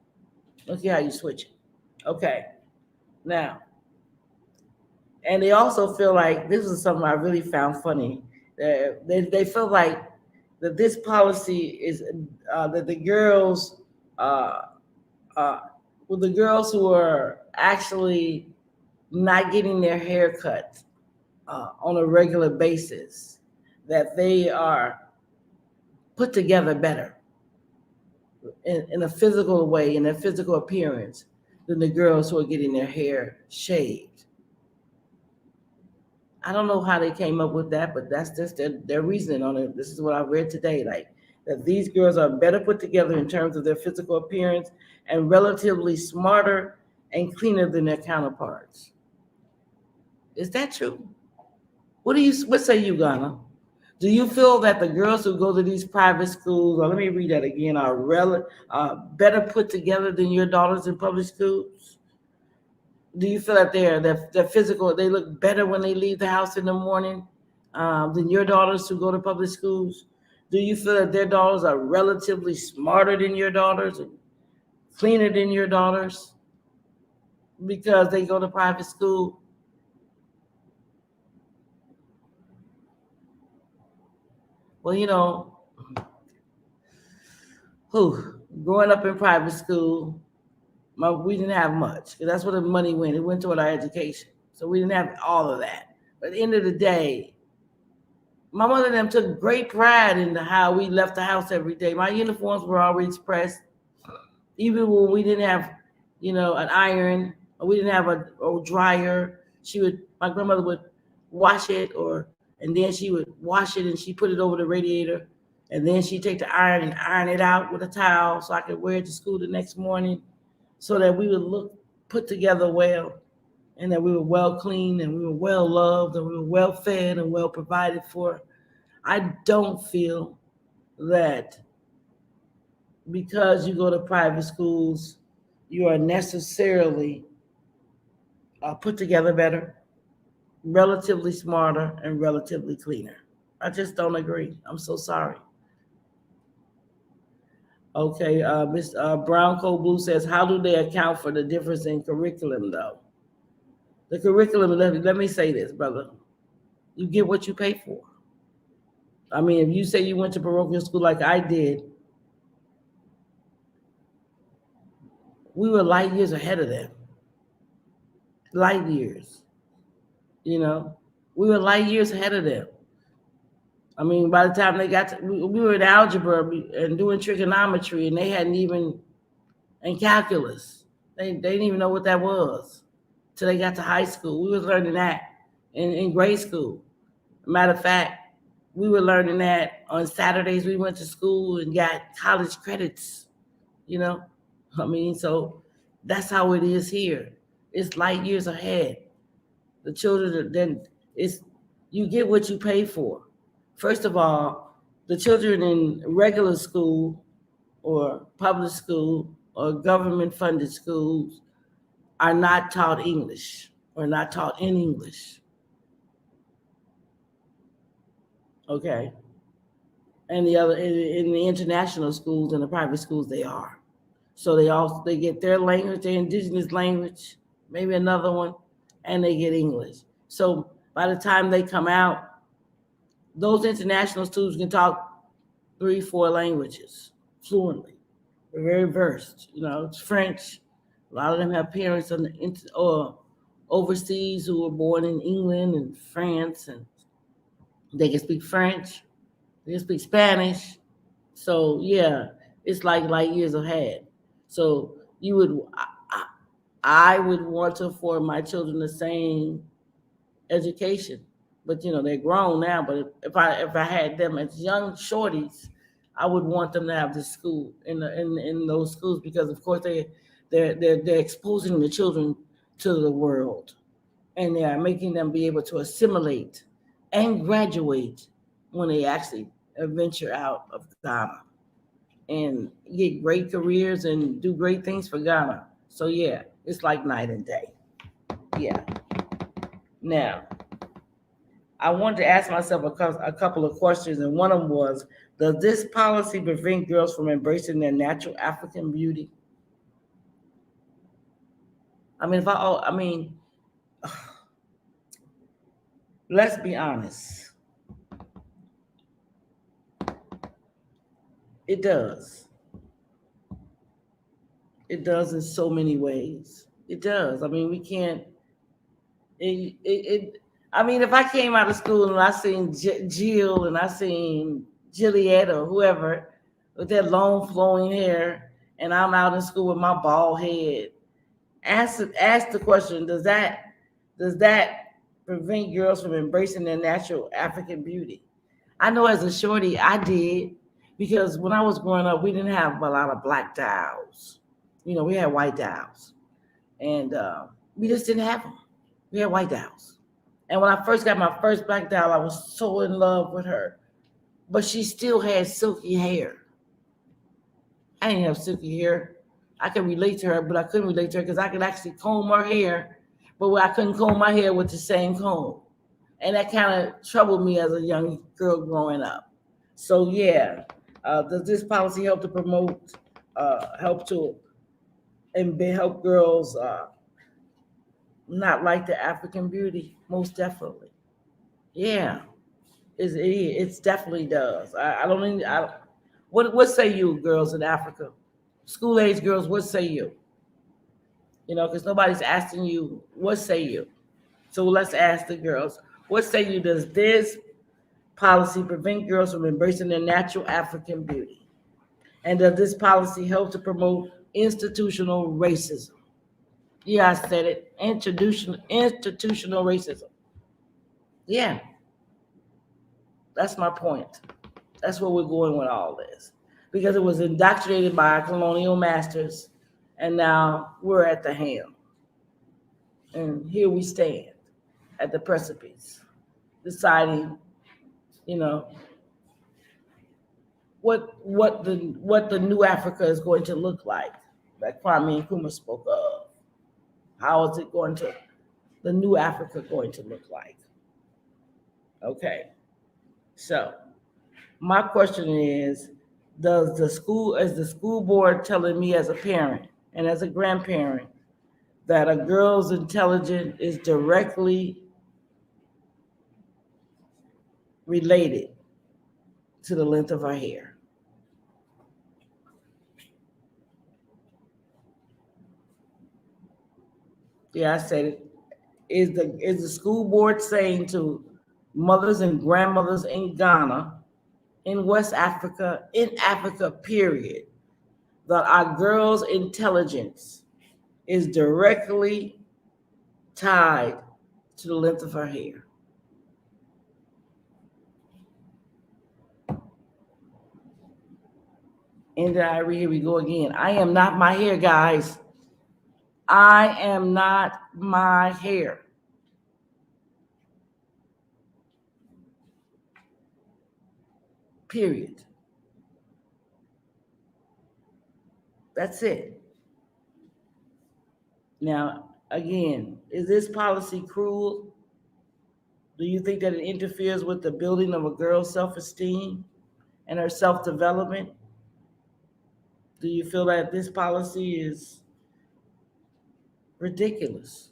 Don't care how you switch it. Okay. Now, and they also feel like, this is something I really found funny. They feel like that this policy is that the girls, the girls who are actually not getting their hair cut on a regular basis, that they are put together better in a physical way, in their physical appearance, than the girls who are getting their hair shaved. I don't know how they came up with that, but that's just their reasoning on it. This is what I read today, like that these girls are better put together in terms of their physical appearance and relatively smarter and cleaner than their counterparts. Is that true? What say you, Ghana? Do you feel that the girls who go to these private schools, or let me read that again, are better put together than your daughters in public schools? Do you feel that they're physical, they look better when they leave the house in the morning than your daughters who go to public schools? Do you feel that their daughters are relatively smarter than your daughters, and cleaner than your daughters, because they go to private school? Well, growing up in private school, we didn't have much, because that's where the money went. It went toward our education. So we didn't have all of that. But at the end of the day, my mother and them took great pride in how we left the house every day. My uniforms were always pressed, even when we didn't have, an iron, or we didn't have a dryer. My grandmother would wash it, and then she would wash it and she put it over the radiator, and then she'd take the iron and iron it out with a towel so I could wear it to school the next morning, so that we would look put together well, and that we were well clean, and we were well loved, and we were well fed and well provided for. I don't feel that because you go to private schools, you are necessarily put together better, relatively smarter, and relatively cleaner. I just don't agree. I'm so sorry. Okay, Ms. Brown Coat Blue says, how do they account for the difference in curriculum, though? The curriculum, let me say this, brother. You get what you pay for. I mean, if you say you went to parochial school like I did, we were light years ahead of them. Light years. We were light years ahead of them. I mean, by the time they got to, we were in algebra and doing trigonometry, and they hadn't even, and calculus. They didn't even know what that was till they got to high school. We were learning that in grade school. Matter of fact, we were learning that on Saturdays. We went to school and got college credits, so that's how it is here. It's light years ahead. The children, then you get what you pay for. First of all, the children in regular school or public school or government-funded schools are not taught English or not taught in English. Okay. And in the international schools and the private schools, they are. So they get their language, their indigenous language, maybe another one, and they get English. So by the time they come out, those international students can talk 3-4 languages fluently. They're very versed. It's French. A lot of them have parents overseas who were born in England and France, and they can speak French. They can speak Spanish. So yeah, it's like light years ahead. So I would want to afford my children the same education, but they're grown now. But if I had them as young shorties, I would want them to have the school in those schools, because of course they're exposing the children to the world, and they are making them be able to assimilate and graduate when they actually venture out of Ghana and get great careers and do great things for Ghana. So yeah, it's like night and day. Yeah. Now, I wanted to ask myself a couple of questions, and one of them was, does this policy prevent girls from embracing their natural African beauty? I mean, let's be honest. It does. It does in so many ways. It does. I mean, we can't. I mean, if I came out of school and I seen Jill and I seen Juliet or whoever with that long flowing hair, and I'm out in school with my bald head, ask the question: Does that prevent girls from embracing their natural African beauty? I know as a shorty, I did, because when I was growing up, we didn't have a lot of black dowels. We had white dowels, and we just didn't have them. We had white dowels. And when I first got my first black doll, I was so in love with her. But she still had silky hair. I didn't have silky hair. I could relate to her, but I couldn't relate to her because I could actually comb her hair, but I couldn't comb my hair with the same comb. And that kind of troubled me as a young girl growing up. So yeah, does this policy help to promote, help to and help girls not like the African beauty? Most definitely. Yeah, it's definitely does. I don't even. What say you, girls in Africa? School age girls, what say you? Because nobody's asking you, what say you? So let's ask the girls, what say you? Does this policy prevent girls from embracing their natural African beauty? And does this policy help to promote institutional racism? Yeah, I said it. Institutional racism. Yeah, that's my point. That's where we're going with all this. Because it was indoctrinated by our colonial masters, and now we're at the helm. And here we stand at the precipice, deciding, you know, what the new Africa is going to look like Kwame Nkrumah spoke of. How is it going to, the new Africa going to look like? Okay, so my question is, is the school board telling me as a parent and as a grandparent that a girl's intelligence is directly related to the length of her hair? Yeah, I said it. Is the school board saying to mothers and grandmothers in Ghana, in West Africa, in Africa, period, that our girls' intelligence is directly tied to the length of her hair? And here we go again. I am not my hair, guys. I am not my hair. Period. That's it. Now, again, is this policy cruel? Do you think that it interferes with the building of a girl's self-esteem and her self-development? Do you feel that this policy is ridiculous?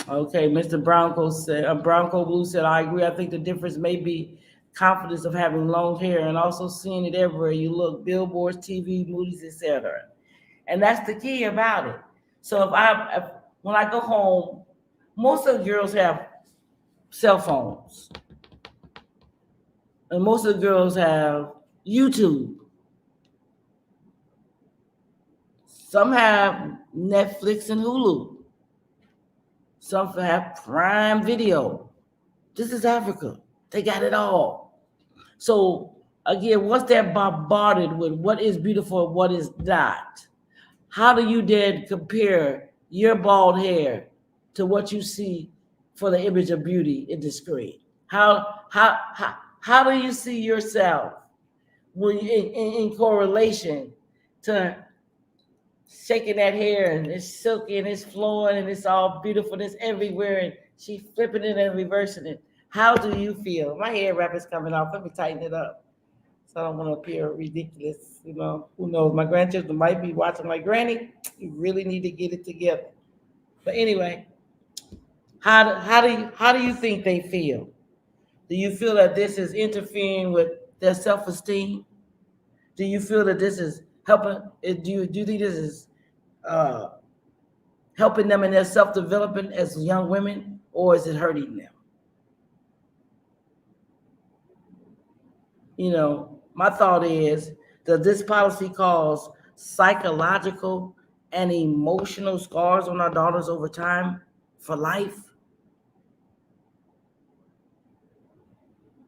Okay, Mr. Bronco Blue said, I agree. I think the difference may be confidence of having long hair and also seeing it everywhere you look, billboards, TV, movies, etc. And that's the key about it. So when I go home, most of the girls have cell phones, and most of the girls have YouTube. Some have Netflix and Hulu. Some have Prime Video. This is Africa. They got it all. So again, once they're bombarded with what is beautiful and what is not, how do you then compare your bald hair to what you see for the image of beauty in the screen? How do you see yourself when in correlation to shaking that hair and it's silky and it's flowing and it's all beautiful and it's everywhere and she's flipping it and reversing it? How do you feel? My hair wrap is coming off. Let me tighten it up so I don't want to appear ridiculous. Who knows? My grandchildren might be watching like, Granny, you really need to get it together. But anyway, how do you think they feel? Do you feel that this is interfering with their self-esteem? Do you feel that this is helping? Do you think this is helping them in their self-development as young women, or is it hurting them? My thought is, does this policy cause psychological and emotional scars on our daughters over time for life?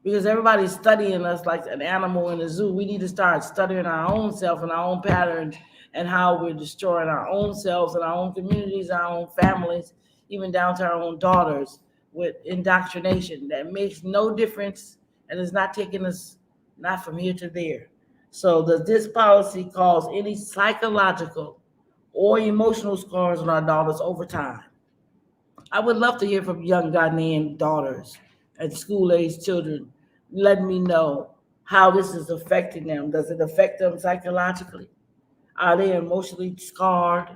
Because everybody's studying us like an animal in a zoo. We need to start studying our own self and our own patterns and how we're destroying our own selves and our own communities, our own families, even down to our own daughters with indoctrination that makes no difference and is not taking us not from here to there. So does this policy cause any psychological or emotional scars on our daughters over time? I would love to hear from young Ghanaian daughters and school-age children, letting me know how this is affecting them. Does it affect them psychologically? Are they emotionally scarred?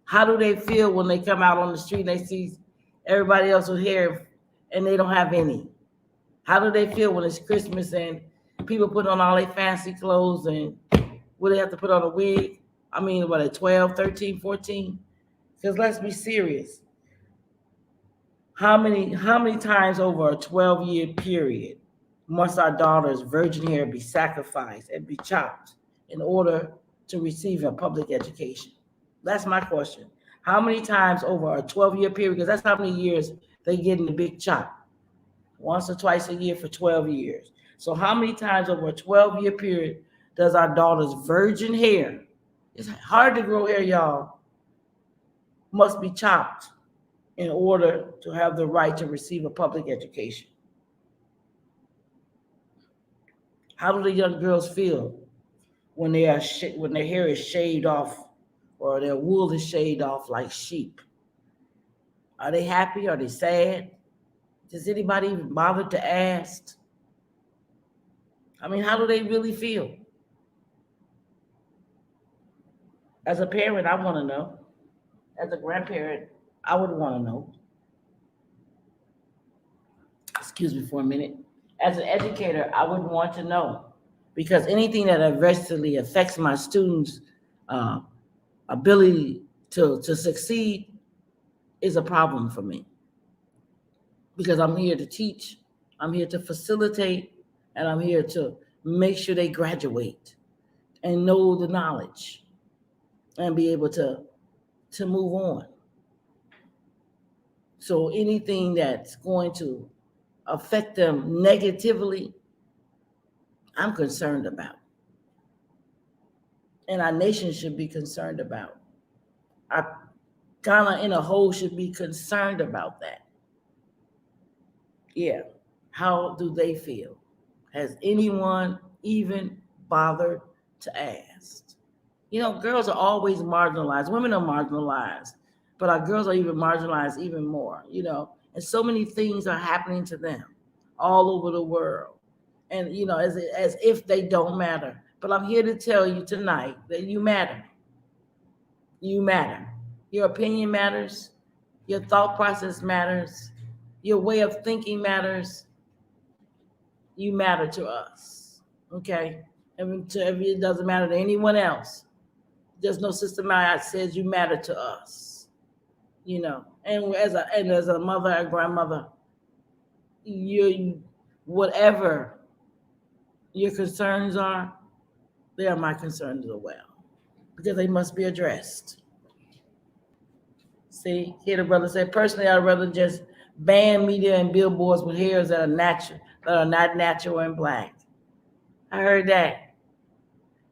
How do they feel when they come out on the street and they see everybody else with hair and they don't have any? How do they feel when it's Christmas and people put on all their fancy clothes and will they have to put on a wig? I mean, what, at 12, 13, 14? Because let's be serious. How many times over a 12-year period must our daughter's virgin hair be sacrificed and be chopped in order to receive a public education? That's my question. How many times over a 12-year period, because that's how many years they get in the big chop, once or twice a year for 12 years. So how many times over a 12-year period does our daughter's virgin hair, it's hard to grow hair, y'all, must be chopped in order to have the right to receive a public education? How do the young girls feel when they are when their hair is shaved off or their wool is shaved off like sheep? Are they happy? Are they sad? Does anybody even bother to ask? I mean, how do they really feel? As a parent, I want to know. As a grandparent, I would want to know. Excuse me for a minute. As an educator, I would want to know, because anything that adversely affects my students' ability to succeed is a problem for me. Because I'm here to teach, I'm here to facilitate, and I'm here to make sure they graduate and know the knowledge and be able to move on. So anything that's going to affect them negatively, I'm concerned about. And our nation should be concerned about. Our Ghana in a whole should be concerned about that. Yeah. How do they feel? Has anyone even bothered to ask? You know, girls are always marginalized. Women are marginalized, but our girls are even marginalized even more, you know, and so many things are happening to them all over the world. And, you know, as if they don't matter. But I'm here to tell you tonight that you matter. You matter. Your opinion matters. Your thought process matters. Your way of thinking matters. You matter to us. Okay? And it doesn't matter to anyone else. There's no system that says you matter to us. You know, and as a mother and grandmother, you whatever your concerns are, they are my concerns as well, because they must be addressed. See, here the brother said, personally, I'd rather just ban media and billboards with hairs that are natural, that are not natural and black. I heard that.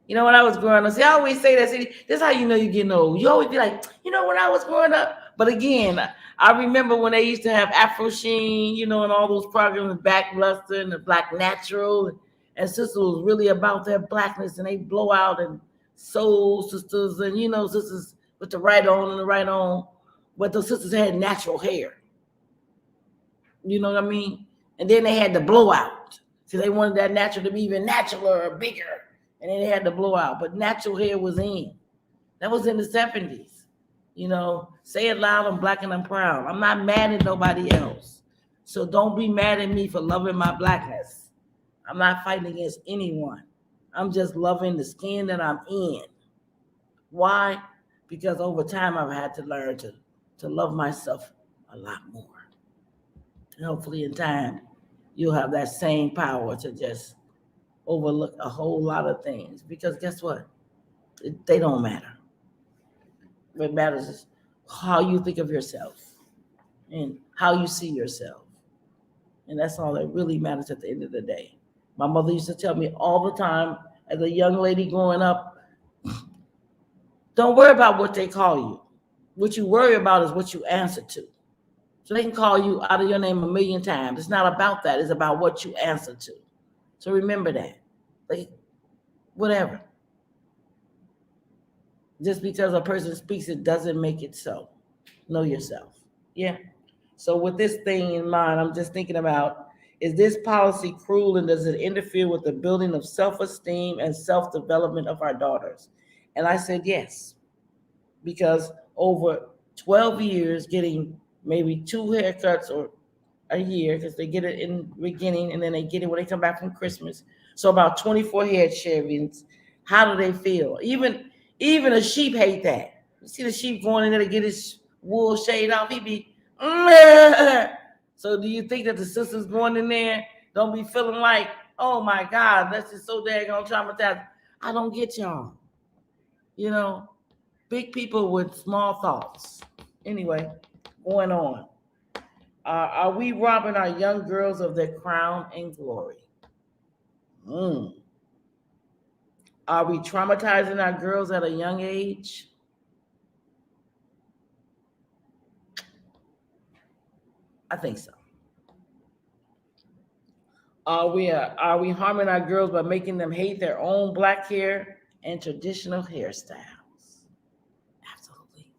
You know, when I was growing up, see, I always say that. See, this is how you know you're getting old. You always be like, you know, when I was growing up. But again, I remember when they used to have Afro Sheen, you know, and all those programs, Black Luster and the Black Natural, and sisters was really about their blackness, and they blow out and soul sisters, and you know, sisters with the right on and the right on, but those sisters had natural hair. You know what I mean? And then they had the blowout, because they wanted that natural to be even natural or bigger. And then they had the blowout, but natural hair was in. That was in the 70s. You know, say it loud, I'm black and I'm proud. I'm not mad at nobody else. So don't be mad at me for loving my blackness. I'm not fighting against anyone. I'm just loving the skin that I'm in. Why? Because over time I've had to learn to love myself a lot more. And hopefully in time, you'll have that same power to just overlook a whole lot of things, because guess what? They don't matter. What matters is how you think of yourself and how you see yourself. And that's all that really matters at the end of the day. My mother used to tell me all the time as a young lady growing up, don't worry about what they call you. What you worry about is what you answer to. So they can call you out of your name a million times. It's not about that. It's about what you answer to. So remember that. Like, whatever. Just because a person speaks, it doesn't make it so. Know yourself. Yeah. So with this thing in mind, I'm just thinking about Is this policy cruel and does it interfere with the building of self-esteem and self-development of our daughters? And I said yes, because over 12 years getting maybe 2 haircuts or a year, because they get it in the beginning and then they get it when they come back from Christmas. So about 24 head shavings. How do they feel? Even a sheep hate that. You see the sheep going in there to get his wool shaved off, he be so do you think that the sisters going in there don't be feeling like, oh my God, that's just so daggone traumatized? I don't get y'all. You know, big people with small thoughts. Anyway, going on. Are we robbing our young girls of their crown and glory? Are we traumatizing our girls at a young age? I think so. Are we harming our girls by making them hate their own black hair and traditional hairstyles? Absolutely.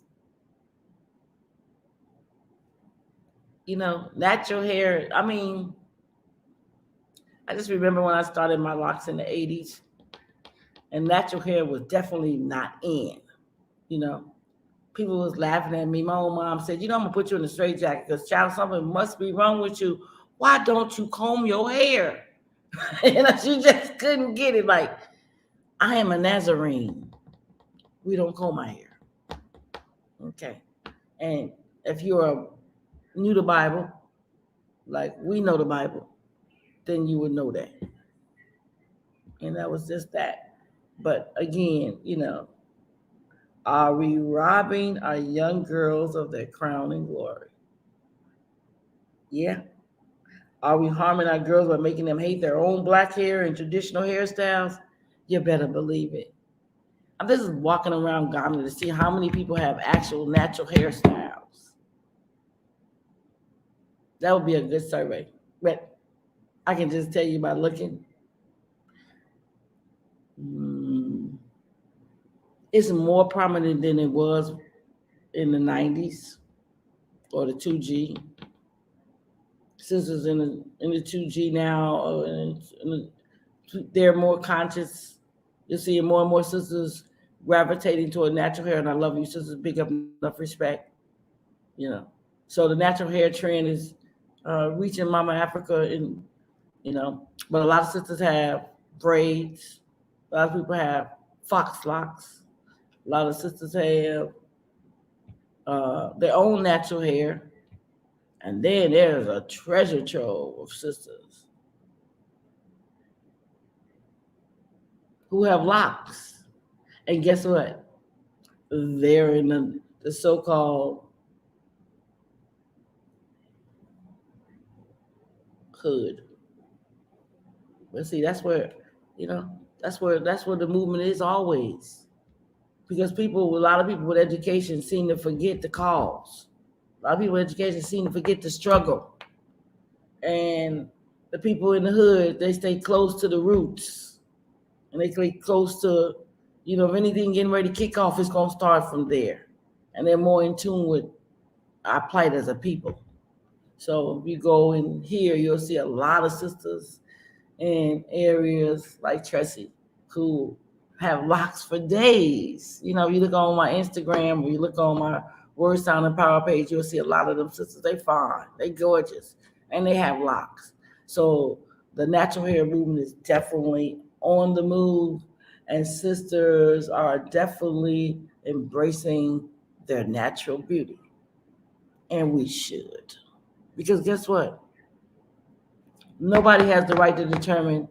You know, natural hair. I mean, I just remember when I started my locks in the 80s, and natural hair was definitely not in. You know, people was laughing at me. My old mom said, you know, I'm gonna put you in a straitjacket because, child, something must be wrong with you. Why don't you comb your hair? And she just couldn't get it. Like, I am a Nazarene. We don't comb my hair. Okay. And if you're new to Bible, like we know the Bible, then you would know that. And that was just that. But again, you know, are we robbing our young girls of their crown and glory? Yeah. Are we harming our girls by making them hate their own black hair and traditional hairstyles? You better believe it. I'm just walking around Ghana to see how many people have actual natural hairstyles. That would be a good survey. But I can just tell you by looking. It's more prominent than it was in the 90s or the 2G. Sisters in the 2G now, they're more conscious. You're seeing more and more sisters gravitating toward natural hair, and I love you, sisters. Big up, enough respect. You know, so the natural hair trend is reaching Mama Africa, and you know, but a lot of sisters have braids. A lot of people have fox locks. A lot of sisters have their own natural hair. And then there's a treasure trove of sisters who have locks. And guess what? They're in the so-called hood. But see, that's where, you know, that's where the movement is always. Because a lot of people with education seem to forget the cause. A lot of people with education seem to forget the struggle. And the people in the hood, they stay close to the roots. And they stay close to, you know, if anything getting ready to kick off, it's going to start from there. And they're more in tune with our plight as a people. So if you go in here, you'll see a lot of sisters in areas like Tressie who have locks for days. You know, you look on my Instagram or you look on my Word Sound and Power page, you'll see a lot of them sisters. They fine, they gorgeous, and they have locks. So the natural hair movement is definitely on the move, and sisters are definitely embracing their natural beauty. And we should. Because guess what? Nobody has the right to determine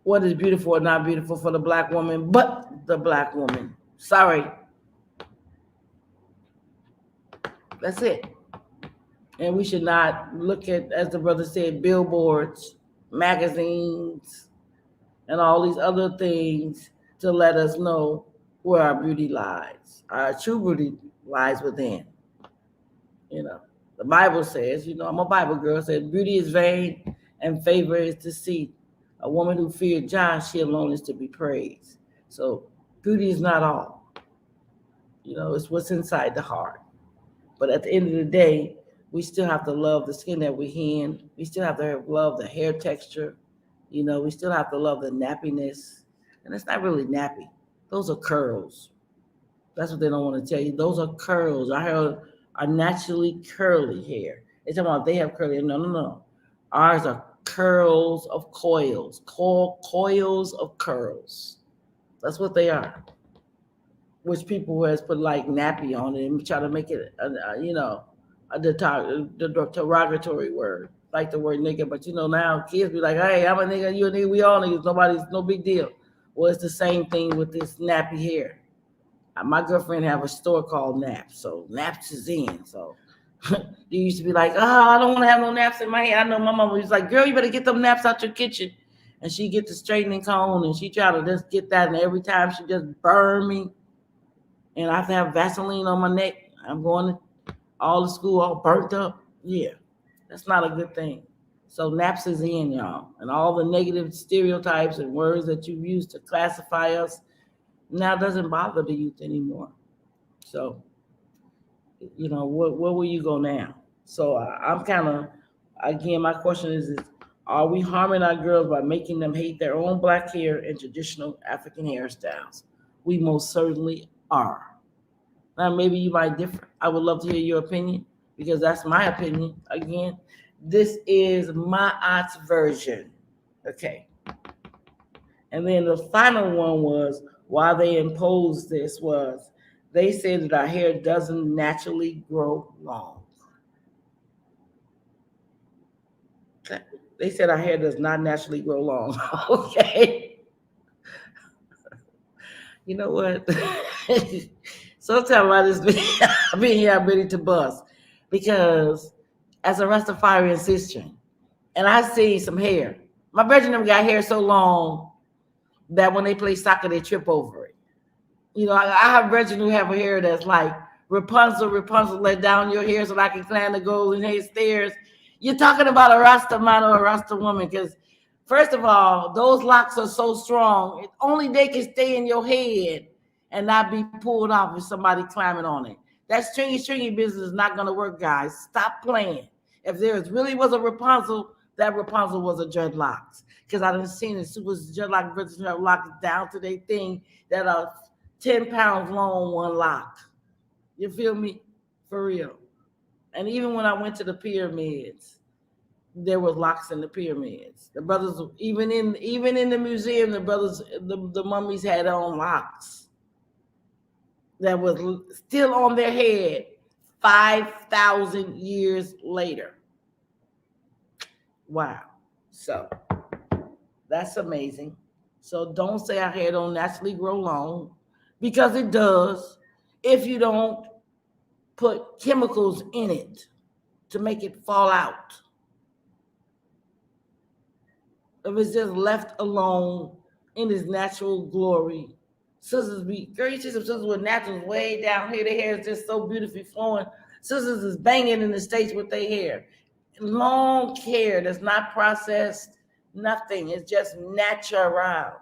what is beautiful or not beautiful for the black woman, but the black woman. Sorry. That's it. And we should not look at, as the brother said, billboards, magazines, and all these other things to let us know where our beauty lies. Our true beauty lies within. You know, the Bible says, you know, I'm a Bible girl, says beauty is vain and favor is deceit. A woman who feared John, she alone is to be praised. So beauty is not all. You know, it's what's inside the heart. But at the end of the day, We still have to love the skin that we're in. We still have to love the hair texture. We still have to love the nappiness. And it's not really nappy. Those are curls. That's what they don't want to tell you. Those are curls. Our hair are naturally curly hair. They're talking about they have curly. No, no, no. Ours are curls of coils. Coils of curls. That's what they are. Which people has put like nappy on it and try to make it, a derogatory word, like the word nigga. But now kids be like, hey, I'm a nigga, you a nigga, we all niggas. Nobody's no big deal. Well, it's the same thing with this nappy hair. My girlfriend have a store called Naps, so Naps is in. So you used to be like, I don't want to have no naps in my hair. I know my mama was like, girl, you better get them naps out your kitchen. And she get the straightening cone and she try to just get that, and every time she just burn me. And I have to have Vaseline on my neck. I'm going to all the school all burnt up. Yeah, that's not a good thing. So naps is in, y'all. And all the negative stereotypes and words that you've used to classify us now doesn't bother the youth anymore. So, where will you go now? So I'm kind of, again, my question is, are we harming our girls by making them hate their own black hair and traditional African hairstyles? We most certainly are. Now, maybe you might differ. I would love to hear your opinion because that's my opinion. Again, this is my aunt's version. Okay. And then the final one was why they imposed this was they said that our hair doesn't naturally grow long. Okay. They said our hair does not naturally grow long. Okay. You know what? Sometimes I've been here, I'm ready to bust. Because as a Rastafarian sister, and I see some hair. My brother got hair so long that when they play soccer, they trip over it. I have brethren who have hair that's like Rapunzel, let down your hair so that I can climb the golden hair stairs. You're talking about a Rasta man or a Rasta woman because, first of all, those locks are so strong. Only they can stay in your head and not be pulled off with somebody climbing on it. That stringy business is not going to work, guys. Stop playing. If there really was a Rapunzel, that Rapunzel was a dreadlocks. Because I done seen it super dreadlock brothers have locked down to their thing that are 10 pounds long, one lock. You feel me? For real. And even when I went to the pyramids, there was locks in the pyramids. The brothers, even in the museum, the mummies had their own locks that was still on their head 5,000 years later. Wow. So that's amazing. So don't say our hair don't naturally grow long, because it does if you don't put chemicals in it to make it fall out. If it's just left alone in its natural glory. Sisters girl, you see some sisters with naturals way down here. Their hair is just so beautifully flowing. Sisters is banging in the States with their hair. Long hair that's not processed, nothing. It's just natural.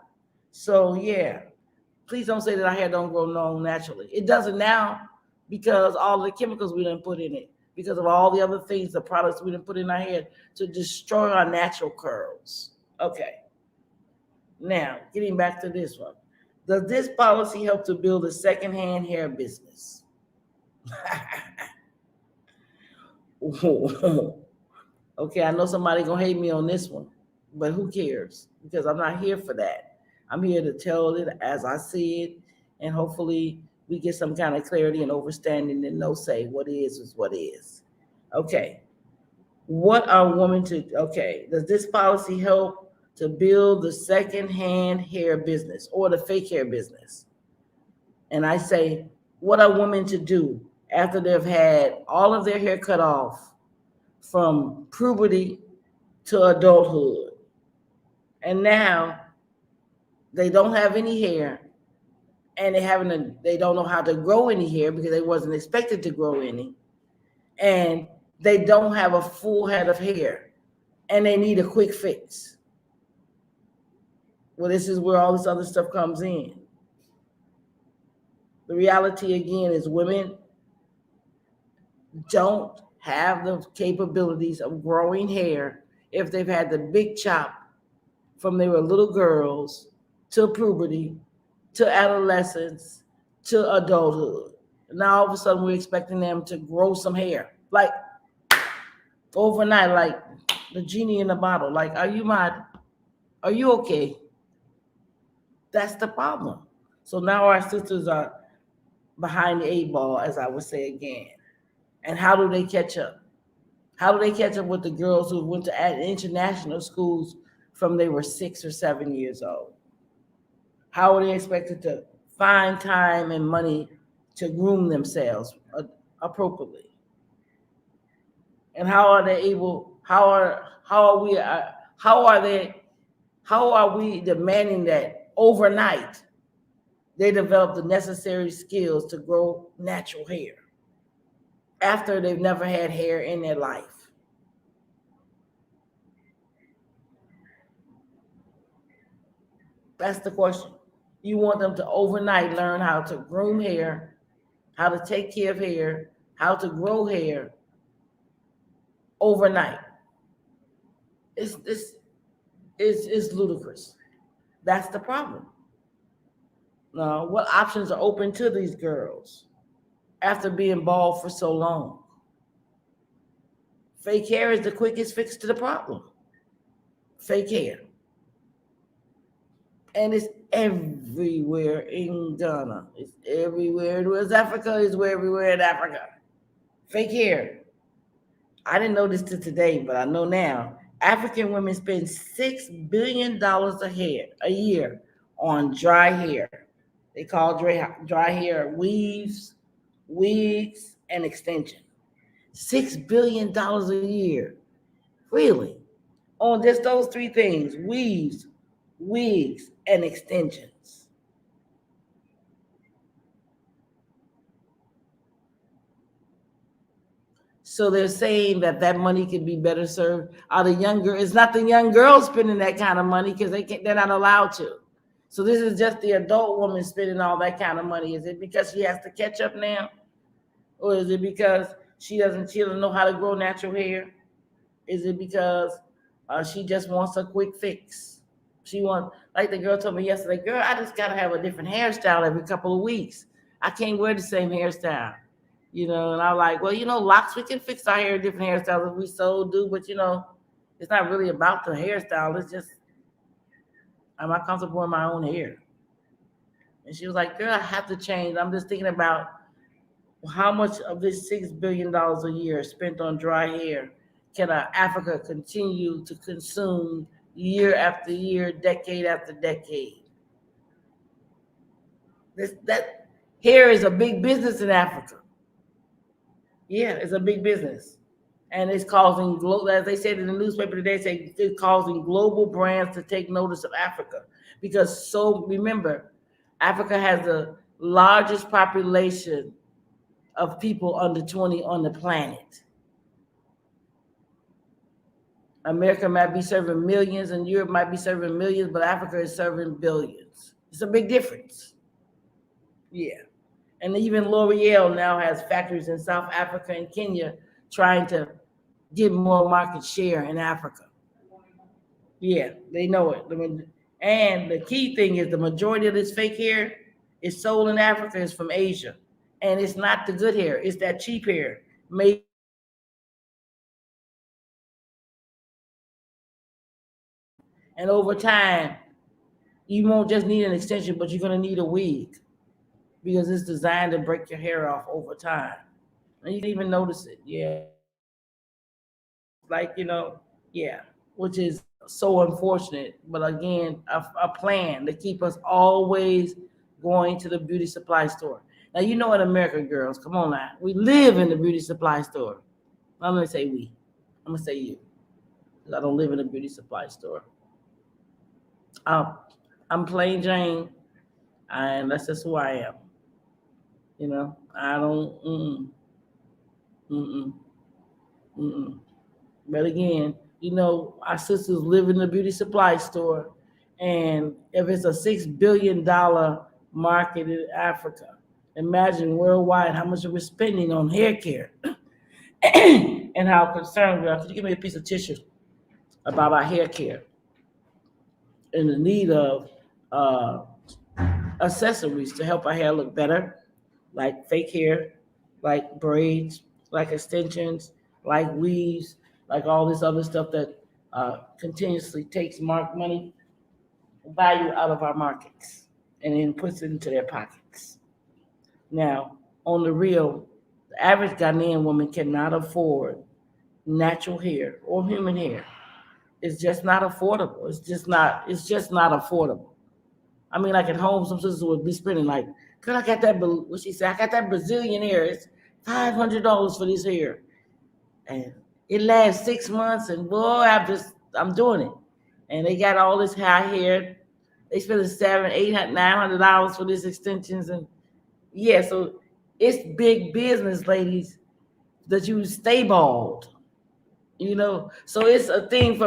So yeah, please don't say that our hair don't grow long naturally. It doesn't now because all the chemicals we done put in it, because of all the other things, the products we done put in our hair to destroy our natural curls. Okay. Now, getting back to this one. Does this policy help to build a secondhand hair business? Okay, I know somebody gonna hate me on this one, but who cares? Because I'm not here for that. I'm here to tell it as I see it, and hopefully we get some kind of clarity and understanding and know say what is what is. Okay. What are women to, okay, does this policy help to build the secondhand hair business or the fake hair business? And I say, what are women to do after they've had all of their hair cut off from puberty to adulthood? And now they don't have any hair, and they don't know how to grow any hair because they wasn't expected to grow any. And they don't have a full head of hair, and they need a quick fix. Well, this is where all this other stuff comes in. The reality again is women don't have the capabilities of growing hair if they've had the big chop from they were little girls to puberty to adolescence to adulthood. Now all of a sudden we're expecting them to grow some hair like overnight, like the genie in the bottle. Like, are you okay? That's the problem. So now our sisters are behind the eight ball, as I would say again. And how do they catch up? How do they catch up with the girls who went to international schools from they were 6 or 7 years old? How are they expected to find time and money to groom themselves appropriately? And how are they able? How are we demanding that overnight they develop the necessary skills to grow natural hair after they've never had hair in their life? That's the question. You want them to overnight learn how to groom hair, how to take care of hair, how to grow hair overnight. It's ludicrous. That's the problem. Now, what options are open to these girls after being bald for so long? Fake hair is the quickest fix to the problem. Fake hair. And it's everywhere in Ghana. It's everywhere in West Africa. It's everywhere in Africa. Fake hair. I didn't know this till today, but I know now. African women spend $6 billion a year on dry hair. They call dry hair weaves, wigs, and extension. $6 billion a year. Really? On just those three things: weaves, wigs, and extensions. So they're saying that money could be better served. It's not the young girls spending that kind of money because they're not allowed to. So this is just the adult woman spending all that kind of money. Is it because she has to catch up now? Or is it because she doesn't know how to grow natural hair? Is it because she just wants a quick fix? She wants, like the girl told me yesterday, girl, I just got to have a different hairstyle every couple of weeks. I can't wear the same hairstyle. And I'm like, well, locks, we can fix our hair different hairstyles if we so do, but it's not really about the hairstyle. It's just, am I comfortable in my own hair? And she was like, girl, I have to change. I'm just thinking about how much of this $6 billion a year spent on dry hair can Africa continue to consume year after year, decade after decade? That hair is a big business in Africa. Yeah, it's a big business. And it's causing, as they said in the newspaper today, it's causing global brands to take notice of Africa. Because remember, Africa has the largest population of people under 20 on the planet. America might be serving millions and Europe might be serving millions, but Africa is serving billions. It's a big difference. Yeah. And even L'Oreal now has factories in South Africa and Kenya trying to get more market share in Africa. Yeah, they know it. And the key thing is the majority of this fake hair is sold in Africa is from Asia. And it's not the good hair. It's that cheap hair made. And over time, you won't just need an extension, but you're going to need a wig because it's designed to break your hair off over time. And you can even notice it. Yeah. Like, yeah, which is so unfortunate. But again, a plan to keep us always going to the beauty supply store. Now, in America, girls, come on now. We live in the beauty supply store. I'm going to say we. I'm going to say you. Because I don't live in a beauty supply store. I'm plain Jane, and that's just who I am. I don't, But again, our sisters live in the beauty supply store, and if it's a $6 billion market in Africa, imagine worldwide how much we're spending on hair care and how concerned we are. Could you give me a piece of tissue about our hair care and the need of uh, accessories to help our hair look better, like fake hair, like braids, like extensions, like weaves, like all this other stuff that continuously takes money, value out of our markets and then puts it into their pockets. Now, on the real, the average Ghanaian woman cannot afford natural hair or human hair. It's just not affordable. It's just not affordable. I mean, like at home, some sisters would be spending like, girl, I got that, what she said, I got that Brazilian hair. It's $500 for this hair. And it lasts 6 months, and boy, I'm doing it. And they got all this high hair. They spending $700, $800, $900 for these extensions. And yeah, so it's big business, ladies, that you stay bald. So it's a thing.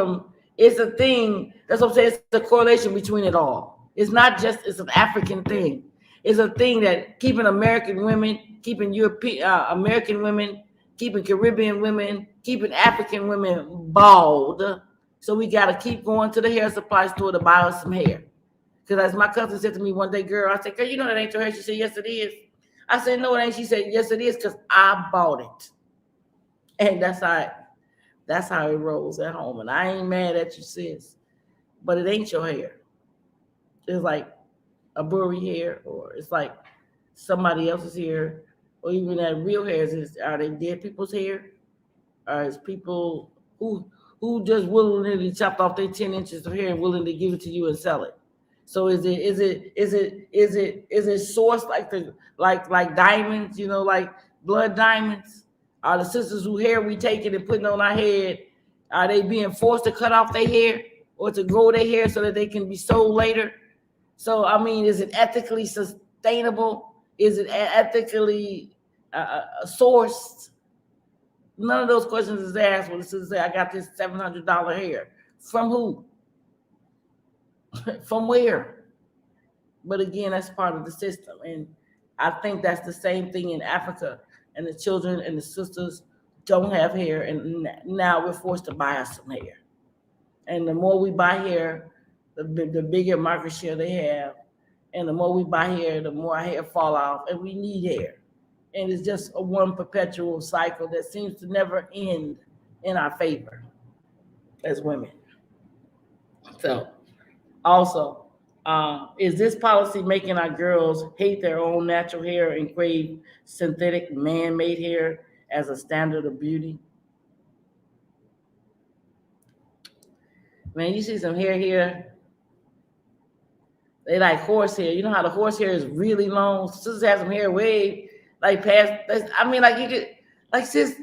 That's what I'm saying. It's a correlation between it all. It's an African thing. It's a thing that keeping American women, keeping European American women, keeping Caribbean women, keeping African women bald. So we got to keep going to the hair supply store to buy us some hair. Because as my cousin said to me one day, girl, I said, girl, you know that ain't your hair. She said, yes, it is. I said, no, it ain't. She said, yes, it is, because I bought it. And that's how it rolls at home. And I ain't mad at you, sis. But it ain't your hair. It's like a Burry hair, or it's like somebody else's hair, or even that real hairs. Are they dead people's hair? Or is people who just willingly chopped off their 10 inches of hair and willing to give it to you and sell it? So is it sourced like diamonds, like blood diamonds? Are the sisters whose hair we taking and putting on our head, are they being forced to cut off their hair or to grow their hair so that they can be sold later? So, I mean, is it ethically sustainable? Is it ethically sourced? None of those questions is asked when the sisters say, I got this $700 hair. From who? From where? But again, that's part of the system. And I think that's the same thing in Africa. And the children and the sisters don't have hair, and now we're forced to buy us some hair. And the more we buy hair, the bigger market share they have. And the more we buy hair, the more our hair fall off, and we need hair. And it's just a one perpetual cycle that seems to never end in our favor as women. So, also, is this policy making our girls hate their own natural hair and crave synthetic man-made hair as a standard of beauty? Man, you see some hair here. They like horse hair. You know how the horse hair is really long? Sisters have some hair way like past. I mean, like you could, like sis,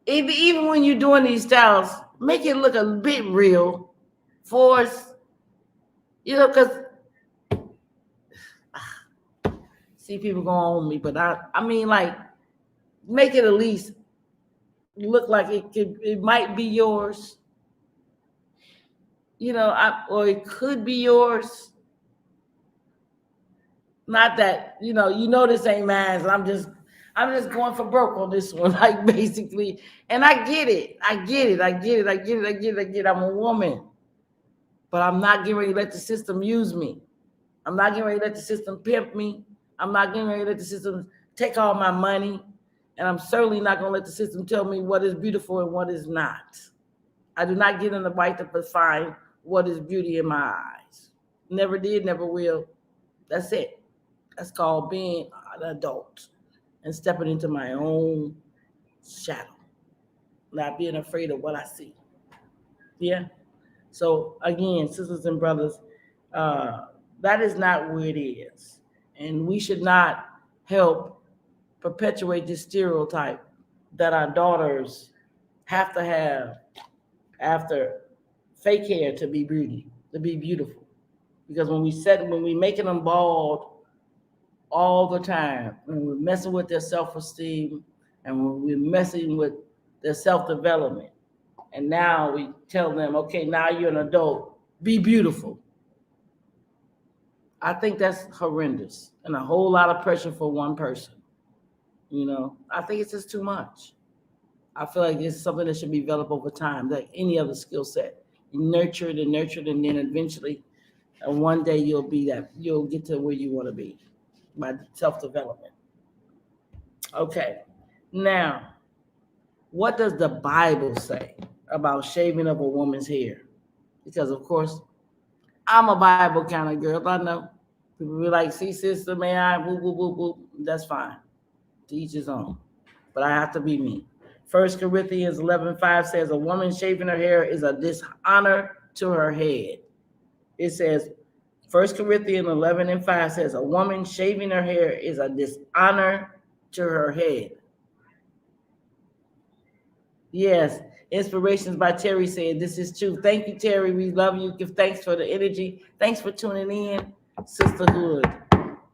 even when you're doing these styles, make it look a bit real for us. Because see people go on me, but I mean, like, make it at least look like it might be yours, or it could be yours. Not that this ain't mine, and I'm just going for broke on this one, like basically. And I get it. I'm a woman, but I'm not getting ready to let the system use me. I'm not getting ready to let the system pimp me. I'm not getting ready to let the system take all my money. And I'm certainly not going to let the system tell me what is beautiful and what is not. I do not get in the right to define what is beauty in my eyes. Never did, never will. That's it. That's called being an adult and stepping into my own shadow. Not being afraid of what I see. Yeah. So again, sisters and brothers, that is not where it is. And we should not help perpetuate this stereotype that our daughters have to have after fake hair to be beautiful. Because when we making them bald all the time, when we're messing with their self-esteem and when we're messing with their self-development, and now we tell them, okay, now you're an adult, be beautiful. I think that's horrendous and a whole lot of pressure for one person. I think it's just too much. I feel like it's something that should be developed over time, like any other skill set. You nurture it, and then eventually, and one day you'll get to where you want to be by self-development. Okay. Now, what does the Bible say about shaving of a woman's hair? Because of course, I'm a Bible kind of girl. I know people be like, "See, sister, may I?" Whoop, whoop, whoop, whoop. That's fine. To each his own. But I have to be me. 1 Corinthians 11:5 says, "A woman shaving her hair is a dishonor to her head." It says, 1 Corinthians 11:5 says, "A woman shaving her hair is a dishonor to her head." Yes, Inspirations by Terry said, "This is true." Thank you, Terry. We love you. Give thanks for the energy. Thanks for tuning in. Sisterhood.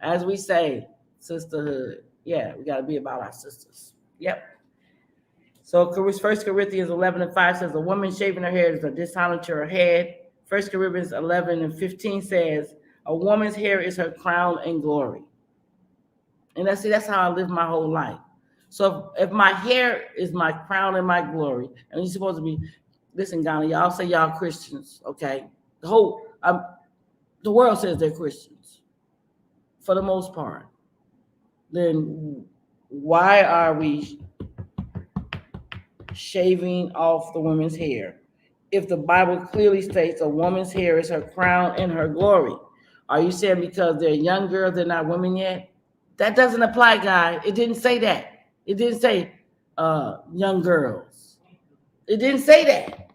As we say, sisterhood. Yeah, we got to be about our sisters. Yep. So 1 Corinthians 11:5 says, "A woman shaving her hair is a dishonor to her head." 1 Corinthians 11:15 says, "A woman's hair is her crown and glory." And that's how I live my whole life. So if my hair is my crown and my glory, and you're supposed to be, listen, Ghana, y'all say y'all Christians, okay? The world says they're Christians for the most part. Then why are we shaving off the woman's hair if the Bible clearly states a woman's hair is her crown and her glory? Are you saying because they're young girls, they're not women yet? That doesn't apply, guys. It didn't say that. It didn't say young girls. It didn't say that.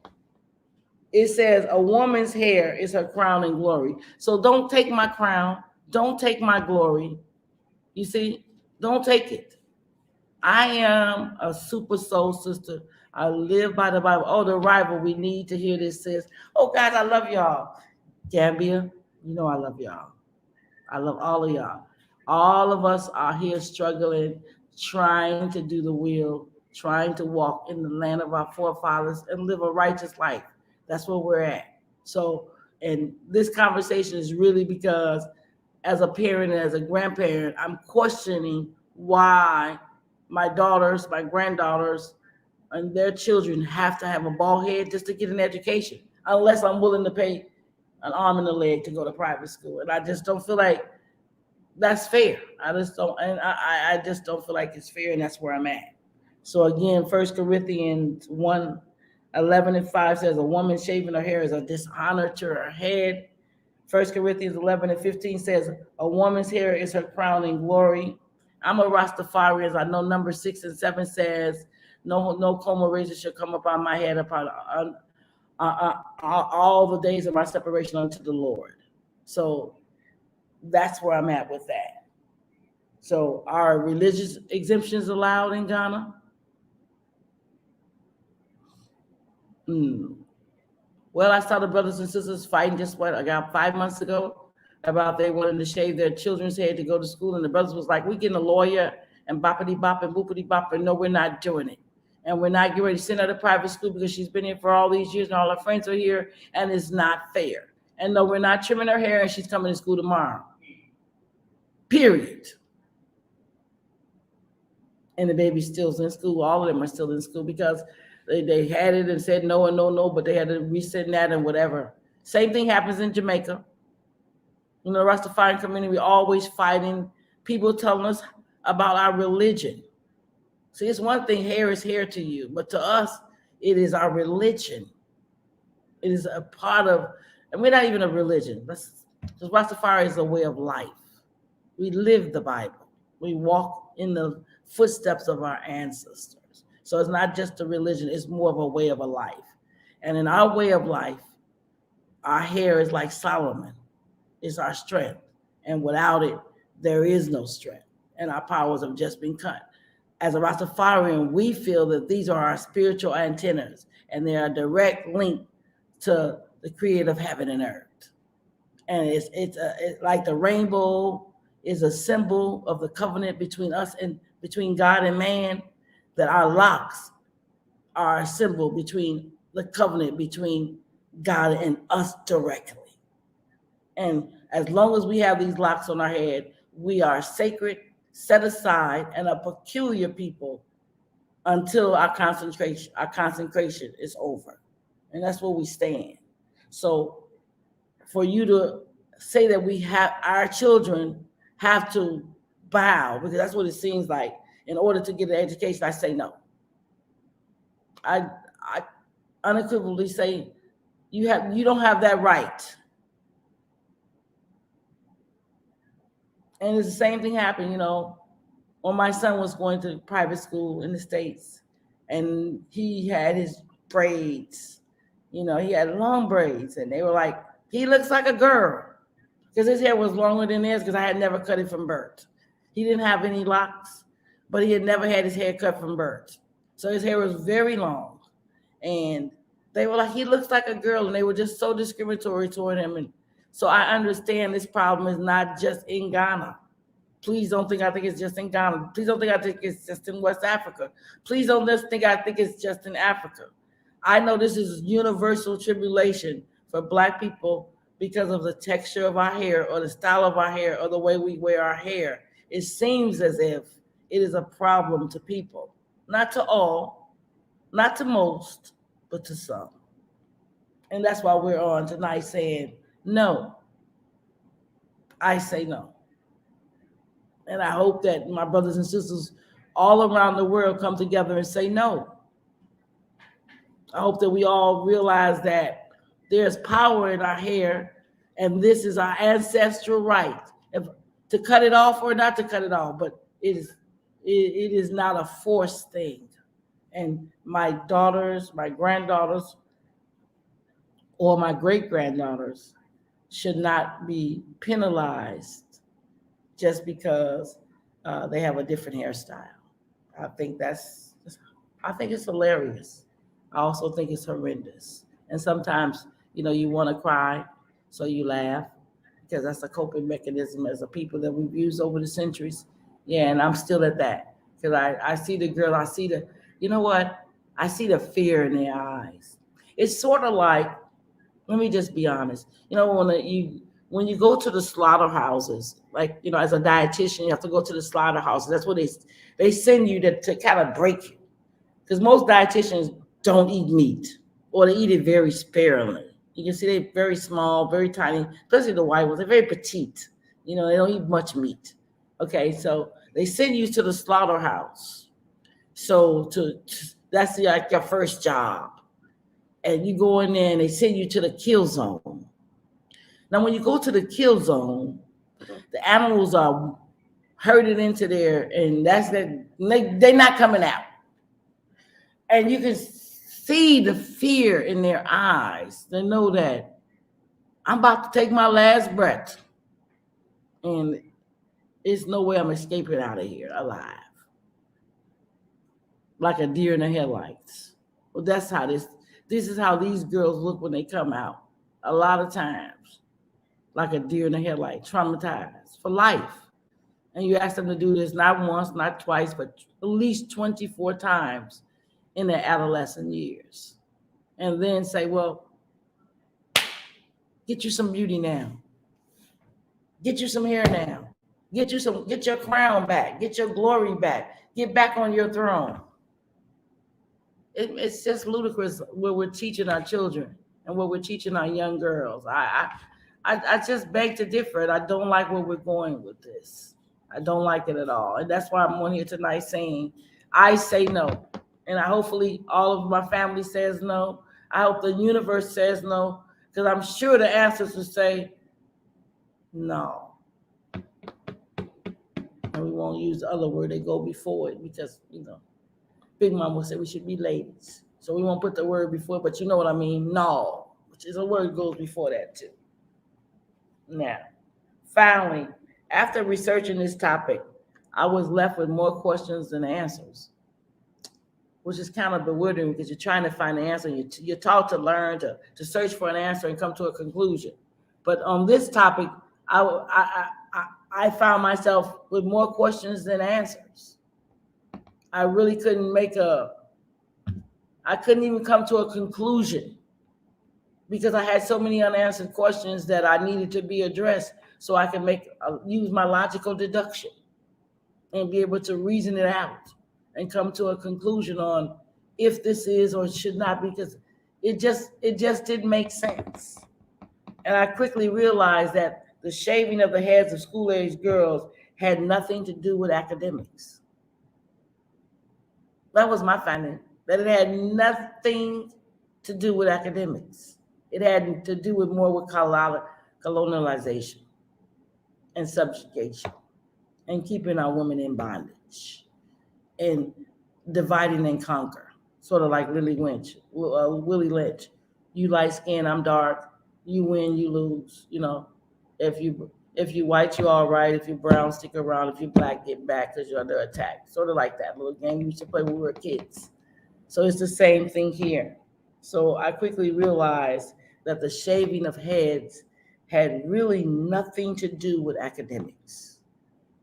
It says a woman's hair is her crown and glory. So don't take my crown. Don't take my glory. You see? Don't take it. I am a super soul sister. I live by the Bible. Oh, the rival, we need to hear this, sis. Oh, guys, I love y'all. Gambia, you know I love y'all. I love all of y'all. All of us are here struggling, trying to do the will, trying to walk in the land of our forefathers and live a righteous life. That's where we're at. So, and this conversation is really because as a parent and as a grandparent, I'm questioning why my daughters, my granddaughters, and their children have to have a bald head just to get an education, unless I'm willing to pay an arm and a leg to go to private school. And I just don't feel like that's fair. I just don't feel like it's fair, and that's where I'm at. So again, 1 Corinthians 1:11-5 says, "A woman shaving her hair is a dishonor to her head." 1 Corinthians 11:15 says, "A woman's hair is her crown and glory." I'm a Rastafarian. As I know Numbers 6 and 7 says, no comb or razor shall come upon my head upon all the days of my separation unto the Lord. So that's where I'm at with that. So are religious exemptions allowed in Ghana? Well, I saw the brothers and sisters fighting just I got 5 months ago about they wanted to shave their children's head to go to school. And the brothers was like, "We getting a lawyer and boppity bop and boopity bop." And no, we're not doing it. And we're not getting ready to send her to private school because she's been here for all these years and all her friends are here. And it's not fair. And no, we're not trimming her hair and she's coming to school tomorrow. Period. And the baby's still in school. All of them are still in school because they had it and said no and no, but they had to resend that and whatever. Same thing happens in Jamaica. You know, the Rastafarian community, we're always fighting people telling us about our religion. See, it's one thing, hair is hair to you, but to us, it is our religion. It is a part of, and we're not even a religion. Because Rastafari is a way of life. We live the Bible. We walk in the footsteps of our ancestors. So it's not just a religion, it's more of a way of a life. And in our way of life, our hair is like Solomon. It's our strength. And without it, there is no strength. And our powers have just been cut. As a Rastafarian, we feel that these are our spiritual antennas, and they are a direct link to the creator of heaven and earth. And it's like the rainbow is a symbol of the covenant between us and between God and man, that our locks are a symbol between the covenant between God and us directly. And as long as we have these locks on our head, we are sacred, set aside, and a peculiar people until our consecration is over. And that's where we stand. So for you to say that we have our children have to bow, because that's what it seems like, in order to get an education, I say no. I unequivocally say you don't have that right. And it's the same thing happened, when my son was going to private school in the States, and he had his braids, he had long braids, and they were like, he looks like a girl, because his hair was longer than theirs, because I had never cut it from birth. He didn't have any locks, but he had never had his hair cut from birth. So his hair was very long. And they were like, he looks like a girl, and they were just so discriminatory toward him. And so I understand this problem is not just in Ghana. Please don't think I think it's just in Ghana. Please don't think I think it's just in West Africa. Please don't just think I think it's just in Africa. I know this is universal tribulation for Black people because of the texture of our hair, or the style of our hair, or the way we wear our hair. It seems as if it is a problem to people. Not to all, not to most, but to some. And that's why we're on tonight saying no. I say no. And I hope that my brothers and sisters all around the world come together and say no. I hope that we all realize that there's power in our hair, and this is our ancestral right to cut it off or not to cut it off, but it is not a forced thing. And my daughters, my granddaughters, or my great-granddaughters should not be penalized just because they have a different hairstyle. I think it's hilarious. I also think it's horrendous. And sometimes, you want to cry, so you laugh, because that's a coping mechanism as a people that we've used over the centuries. Yeah, and I'm still at that, because I see the girl, I see I see the fear in their eyes. It's sort of like, let me just be honest, when you go to the slaughterhouses, like, as a dietitian, you have to go to the slaughterhouses. That's what they send you to kind of break you, because most dietitians don't eat meat, or they eat it very sparingly. You can see they're very small, very tiny, especially the white ones. They're very petite. They don't eat much meat. Okay, so they send you to the slaughterhouse. So that's like your first job. And you go in there and they send you to the kill zone. Now, when you go to the kill zone, the animals are herded into there, and they're not coming out. And you can see the fear in their eyes. They know that I'm about to take my last breath, and there's no way I'm escaping out of here alive, like a deer in the headlights. Well, that's how this is how these girls look when they come out. A lot of times, like a deer in the headlight, traumatized for life. And you ask them to do this not once, not twice, but at least 24 times in their adolescent years. And then say, well, get you some beauty now. Get you some hair now. Get your crown back. Get your glory back. Get back on your throne. It's just ludicrous what we're teaching our children and what we're teaching our young girls. I just beg to differ, and I don't like where we're going with this. I don't like it at all. And that's why I'm on here tonight saying, I say no. And hopefully all of my family says no. I hope the universe says no, because I'm sure the answers will say no. And we won't use the other word that go before it, because, Big Mama said we should be ladies. So we won't put the word before, but you know what I mean, no, which is a word that goes before that too. Now, finally, after researching this topic, I was left with more questions than answers, which is kind of bewildering, because you're trying to find the answer. You're taught to learn, to search for an answer and come to a conclusion. But on this topic, I found myself with more questions than answers. I really couldn't I couldn't even come to a conclusion, because I had so many unanswered questions that I needed to be addressed, so I can use my logical deduction and be able to reason it out and come to a conclusion on if this is or should not be, because it just didn't make sense. And I quickly realized that the shaving of the heads of school-age girls had nothing to do with academics. That was my finding, that it had nothing to do with academics. It had to do with more with colonialization and subjugation and keeping our women in bondage and dividing and conquer, sort of like Willie Lynch. You light skin, I'm dark. You win, you lose. You know, if you white, you all right. If you brown, stick around. If you black, get back because you're under attack. Sort of like that little game we used to play when we were kids. So it's the same thing here. So I quickly realized that the shaving of heads had really nothing to do with academics.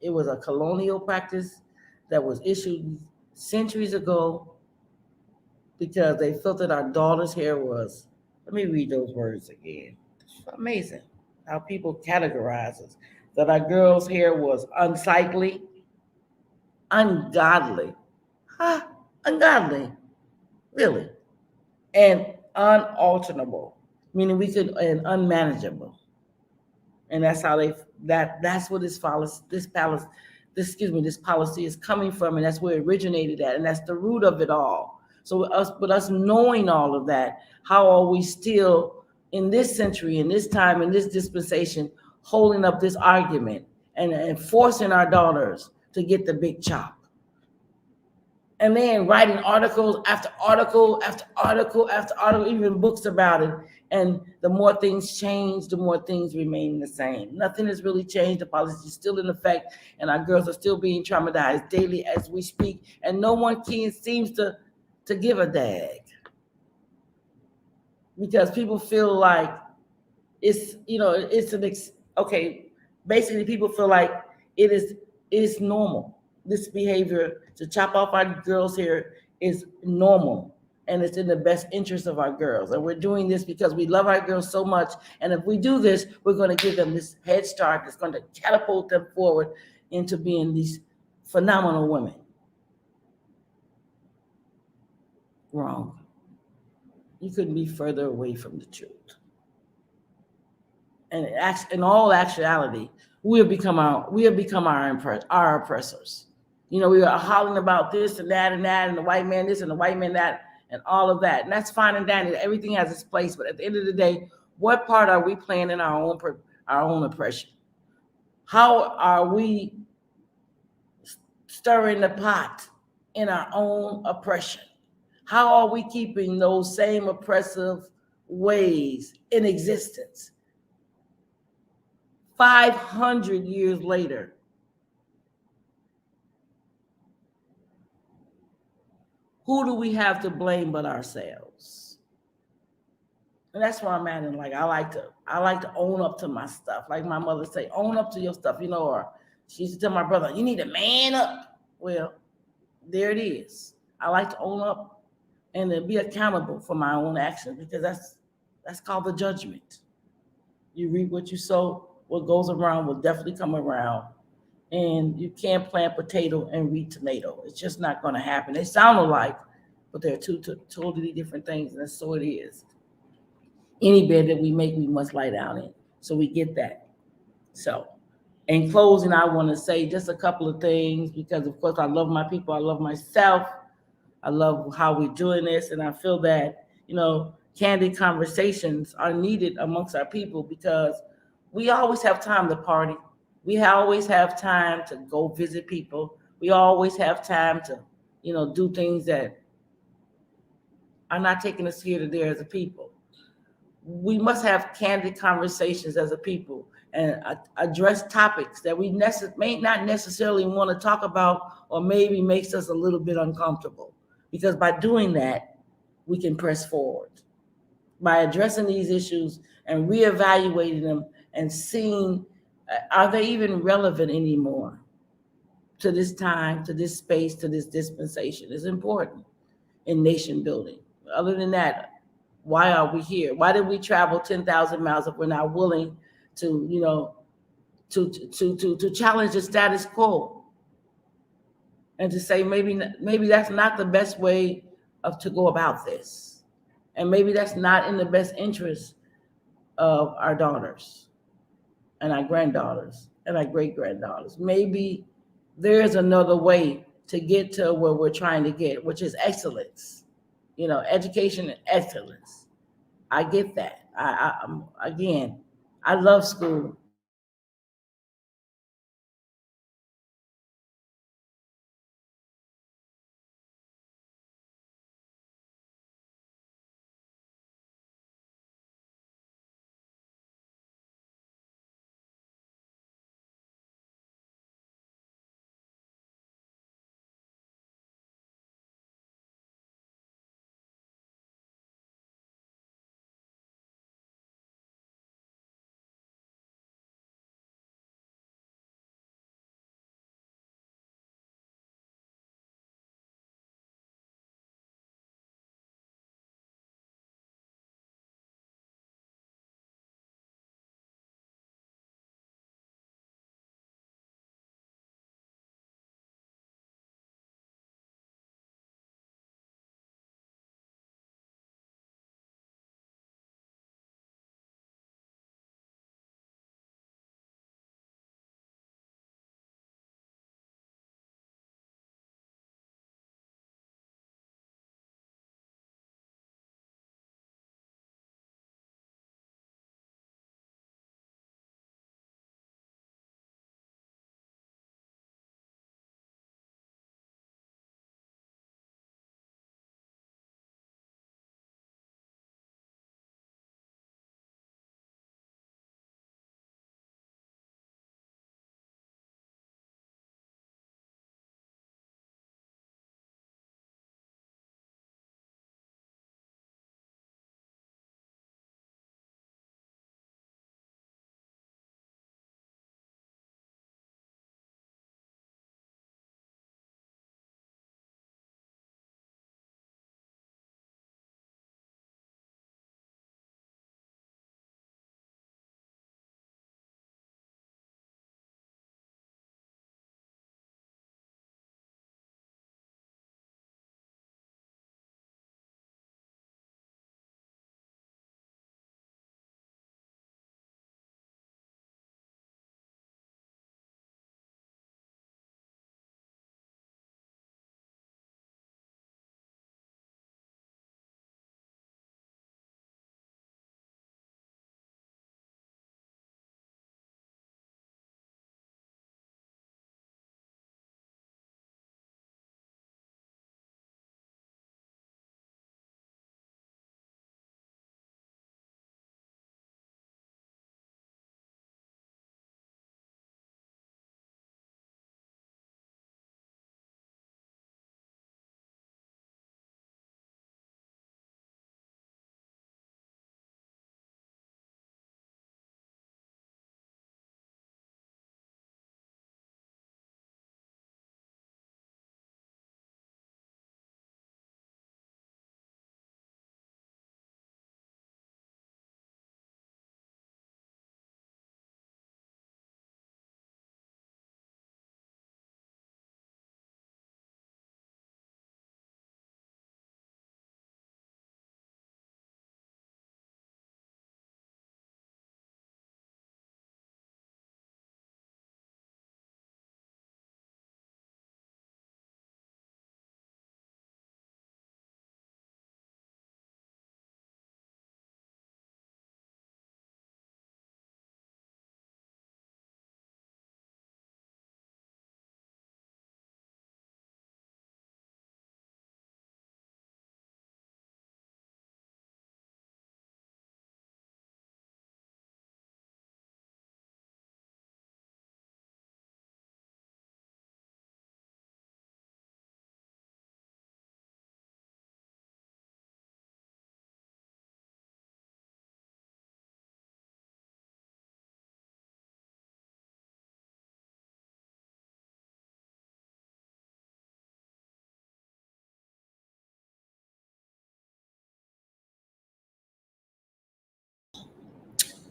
It was a colonial practice that was issued centuries ago because they felt that our daughters' hair was, let me read those words again. It's amazing how people categorize us. That our girls' hair was unsightly, ungodly, ungodly, really, and unalterable, meaning we could, and unmanageable. And that's how that's what this policy is coming from, and that's where it originated at, and that's the root of it all. So with us knowing all of that, how are we still in this century, in this time, in this dispensation, holding up this argument and forcing our daughters to get the big chop? And then writing articles after article after article after article, even books about it. And the more things change, the more things remain the same. Nothing has really changed. The policy is still in effect, and our girls are still being traumatized daily as we speak. And no one seems to give a dag, because people feel like it's, okay. Basically, people feel like it is normal. This behavior to chop off our girls' hair is normal, and it's in the best interest of our girls. And we're doing this because we love our girls so much. And if we do this, we're going to give them this head start that's going to catapult them forward into being these phenomenal women. Wrong. You couldn't be further away from the truth. And in all actuality, we have become our oppressors. You know, we are hollering about this and that, and the white man this and the white man that, and all of that. And that's fine and dandy. Everything has its place. But at the end of the day, what part are we playing in our own oppression? How are we stirring the pot in our own oppression? How are we keeping those same oppressive ways in existence 500 years later? Who do we have to blame but ourselves? And that's where I'm at. And like, I like to own up to my stuff. Like my mother say, own up to your stuff, or she used to tell my brother, you need to man up. Well, there it is. I like to own up and to be accountable for my own actions, because that's called the judgment. You reap what you sow. What goes around will definitely come around. And you can't plant potato and reap tomato. It's just not going to happen. They sound alike, but they're two totally different things, and so it is. Any bed that we make, we must lie down in. So we get that. So in closing, I want to say just a couple of things, because, of course, I love my people. I love myself. I love how we're doing this, and I feel that, candid conversations are needed amongst our people, because we always have time to party. We always have time to go visit people. We always have time to, do things that are not taking us here to there as a people. We must have candid conversations as a people and address topics that we may not necessarily want to talk about, or maybe makes us a little bit uncomfortable. Because by doing that, we can press forward. By addressing these issues and reevaluating them and seeing, are they even relevant anymore to this time, to this space, to this dispensation, is important in nation building. Other than that, why are we here? Why did we travel 10,000 miles if we're not willing to, to challenge the status quo and to say maybe that's not the best way of to go about this, and maybe that's not in the best interest of our daughters and our granddaughters and our great granddaughters. Maybe there's another way to get to where we're trying to get, which is excellence. Education and excellence. I get that. Again, I love school.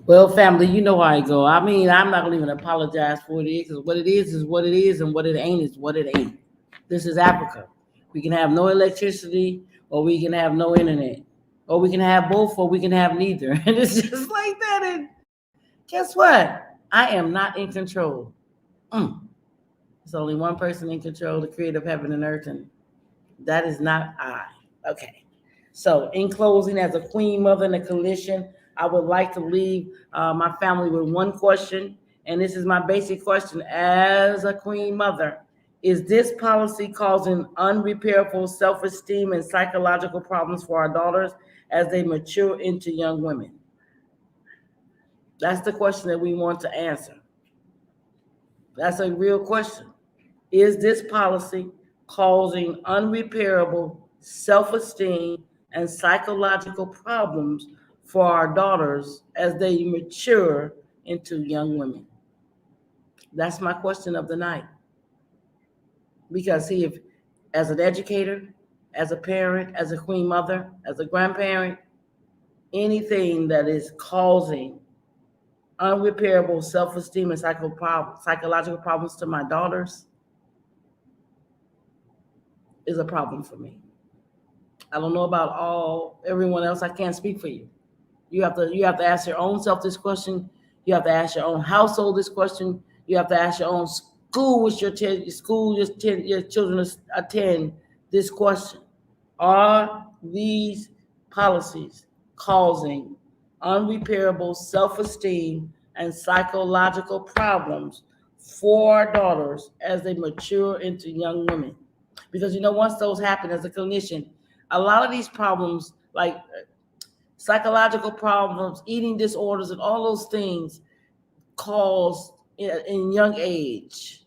Well, family, you know how I go. I mean, I'm not gonna even apologize for it, because what it is what it is, and what it ain't is what it ain't. This is Africa. We can have no electricity, or we can have no internet, or we can have both, or we can have neither. And it's just like that. And guess what? I am not in control. There's only one person in control, the creator of heaven and earth, and that is not I. Okay. So, in closing, as a queen mother in a coalition, I would like to leave my family with one question. And this is my basic question as a queen mother. Is this policy causing unrepairable self-esteem and psychological problems for our daughters as they mature into young women? That's the question that we want to answer. That's a real question. Is this policy causing unrepairable self-esteem and psychological problems for our daughters as they mature into young women? That's my question of the night. Because see, if as an educator, as a parent, as a queen mother, as a grandparent, anything that is causing unrepairable self-esteem and psychological problems to my daughters is a problem for me. I don't know about everyone else. I can't speak for you. You have to ask your own self this question. You have to ask your own household this question. You have to ask your own school, which your children attend, this question. Are these policies causing unrepairable self-esteem and psychological problems for our daughters as they mature into young women? Because once those happen, as a clinician, a lot of these problems, like psychological problems, eating disorders, and all those things cause in young age,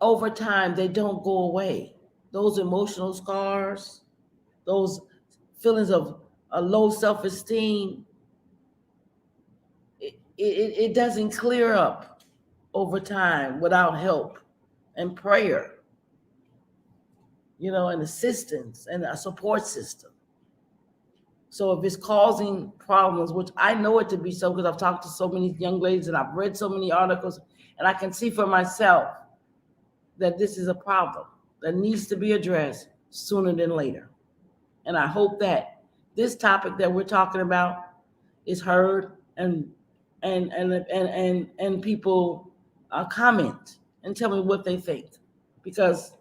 over time, they don't go away. Those emotional scars, those feelings of a low self-esteem, it doesn't clear up over time without help and prayer, and assistance and a support system. So if it's causing problems, which I know it to be so because I've talked to so many young ladies and I've read so many articles, and I can see for myself that this is a problem that needs to be addressed sooner than later. And I hope that this topic that we're talking about is heard and people comment and tell me what they think, because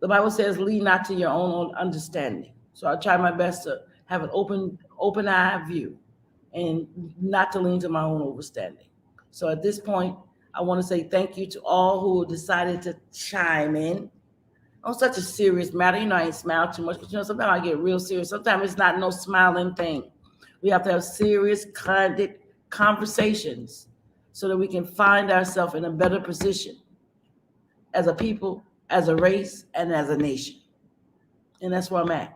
the Bible says, lean not to your own understanding. So I try my best to have an open eye view and not to lean to my own understanding. So at this point, I want to say thank you to all who decided to chime in on such a serious matter. I ain't smile too much, but sometimes I get real serious. Sometimes it's not no smiling thing. We have to have serious, candid conversations so that we can find ourselves in a better position as a people, as a race, and as a nation. And that's where I'm at.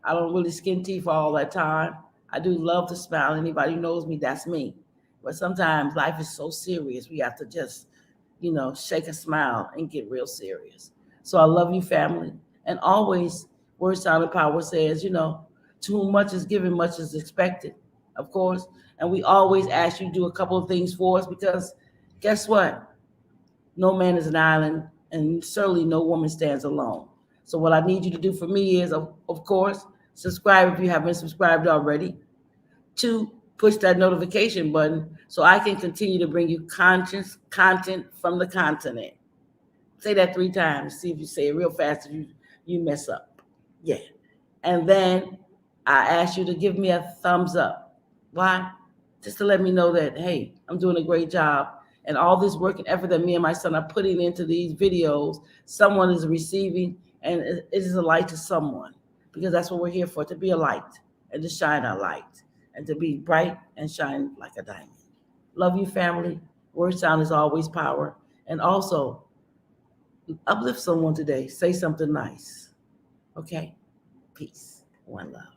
I don't really skin teeth for all that time. I do love to smile. Anybody who knows me, that's me. But sometimes life is so serious, we have to just, shake a smile and get real serious. So I love you, family. And always, Word Sound of Power says, to whom much is given, much is expected, of course. And we always ask you to do a couple of things for us, because guess what? No man is an island, and certainly no woman stands alone. So what I need you to do for me is, of course, subscribe if you haven't subscribed already. 2, push that notification button so I can continue to bring you content from the continent. Say that 3 times. See if you say it real fast, if you mess up. Yeah. And then I ask you to give me a thumbs up. Why? Just to let me know that, hey, I'm doing a great job. And all this work and effort that me and my son are putting into these videos, someone is receiving, and it is a light to someone. Because that's what we're here for, to be a light and to shine our light and to be bright and shine like a diamond. Love you, family. Word sound is always power. And also, uplift someone today. Say something nice. Okay? Peace. One love.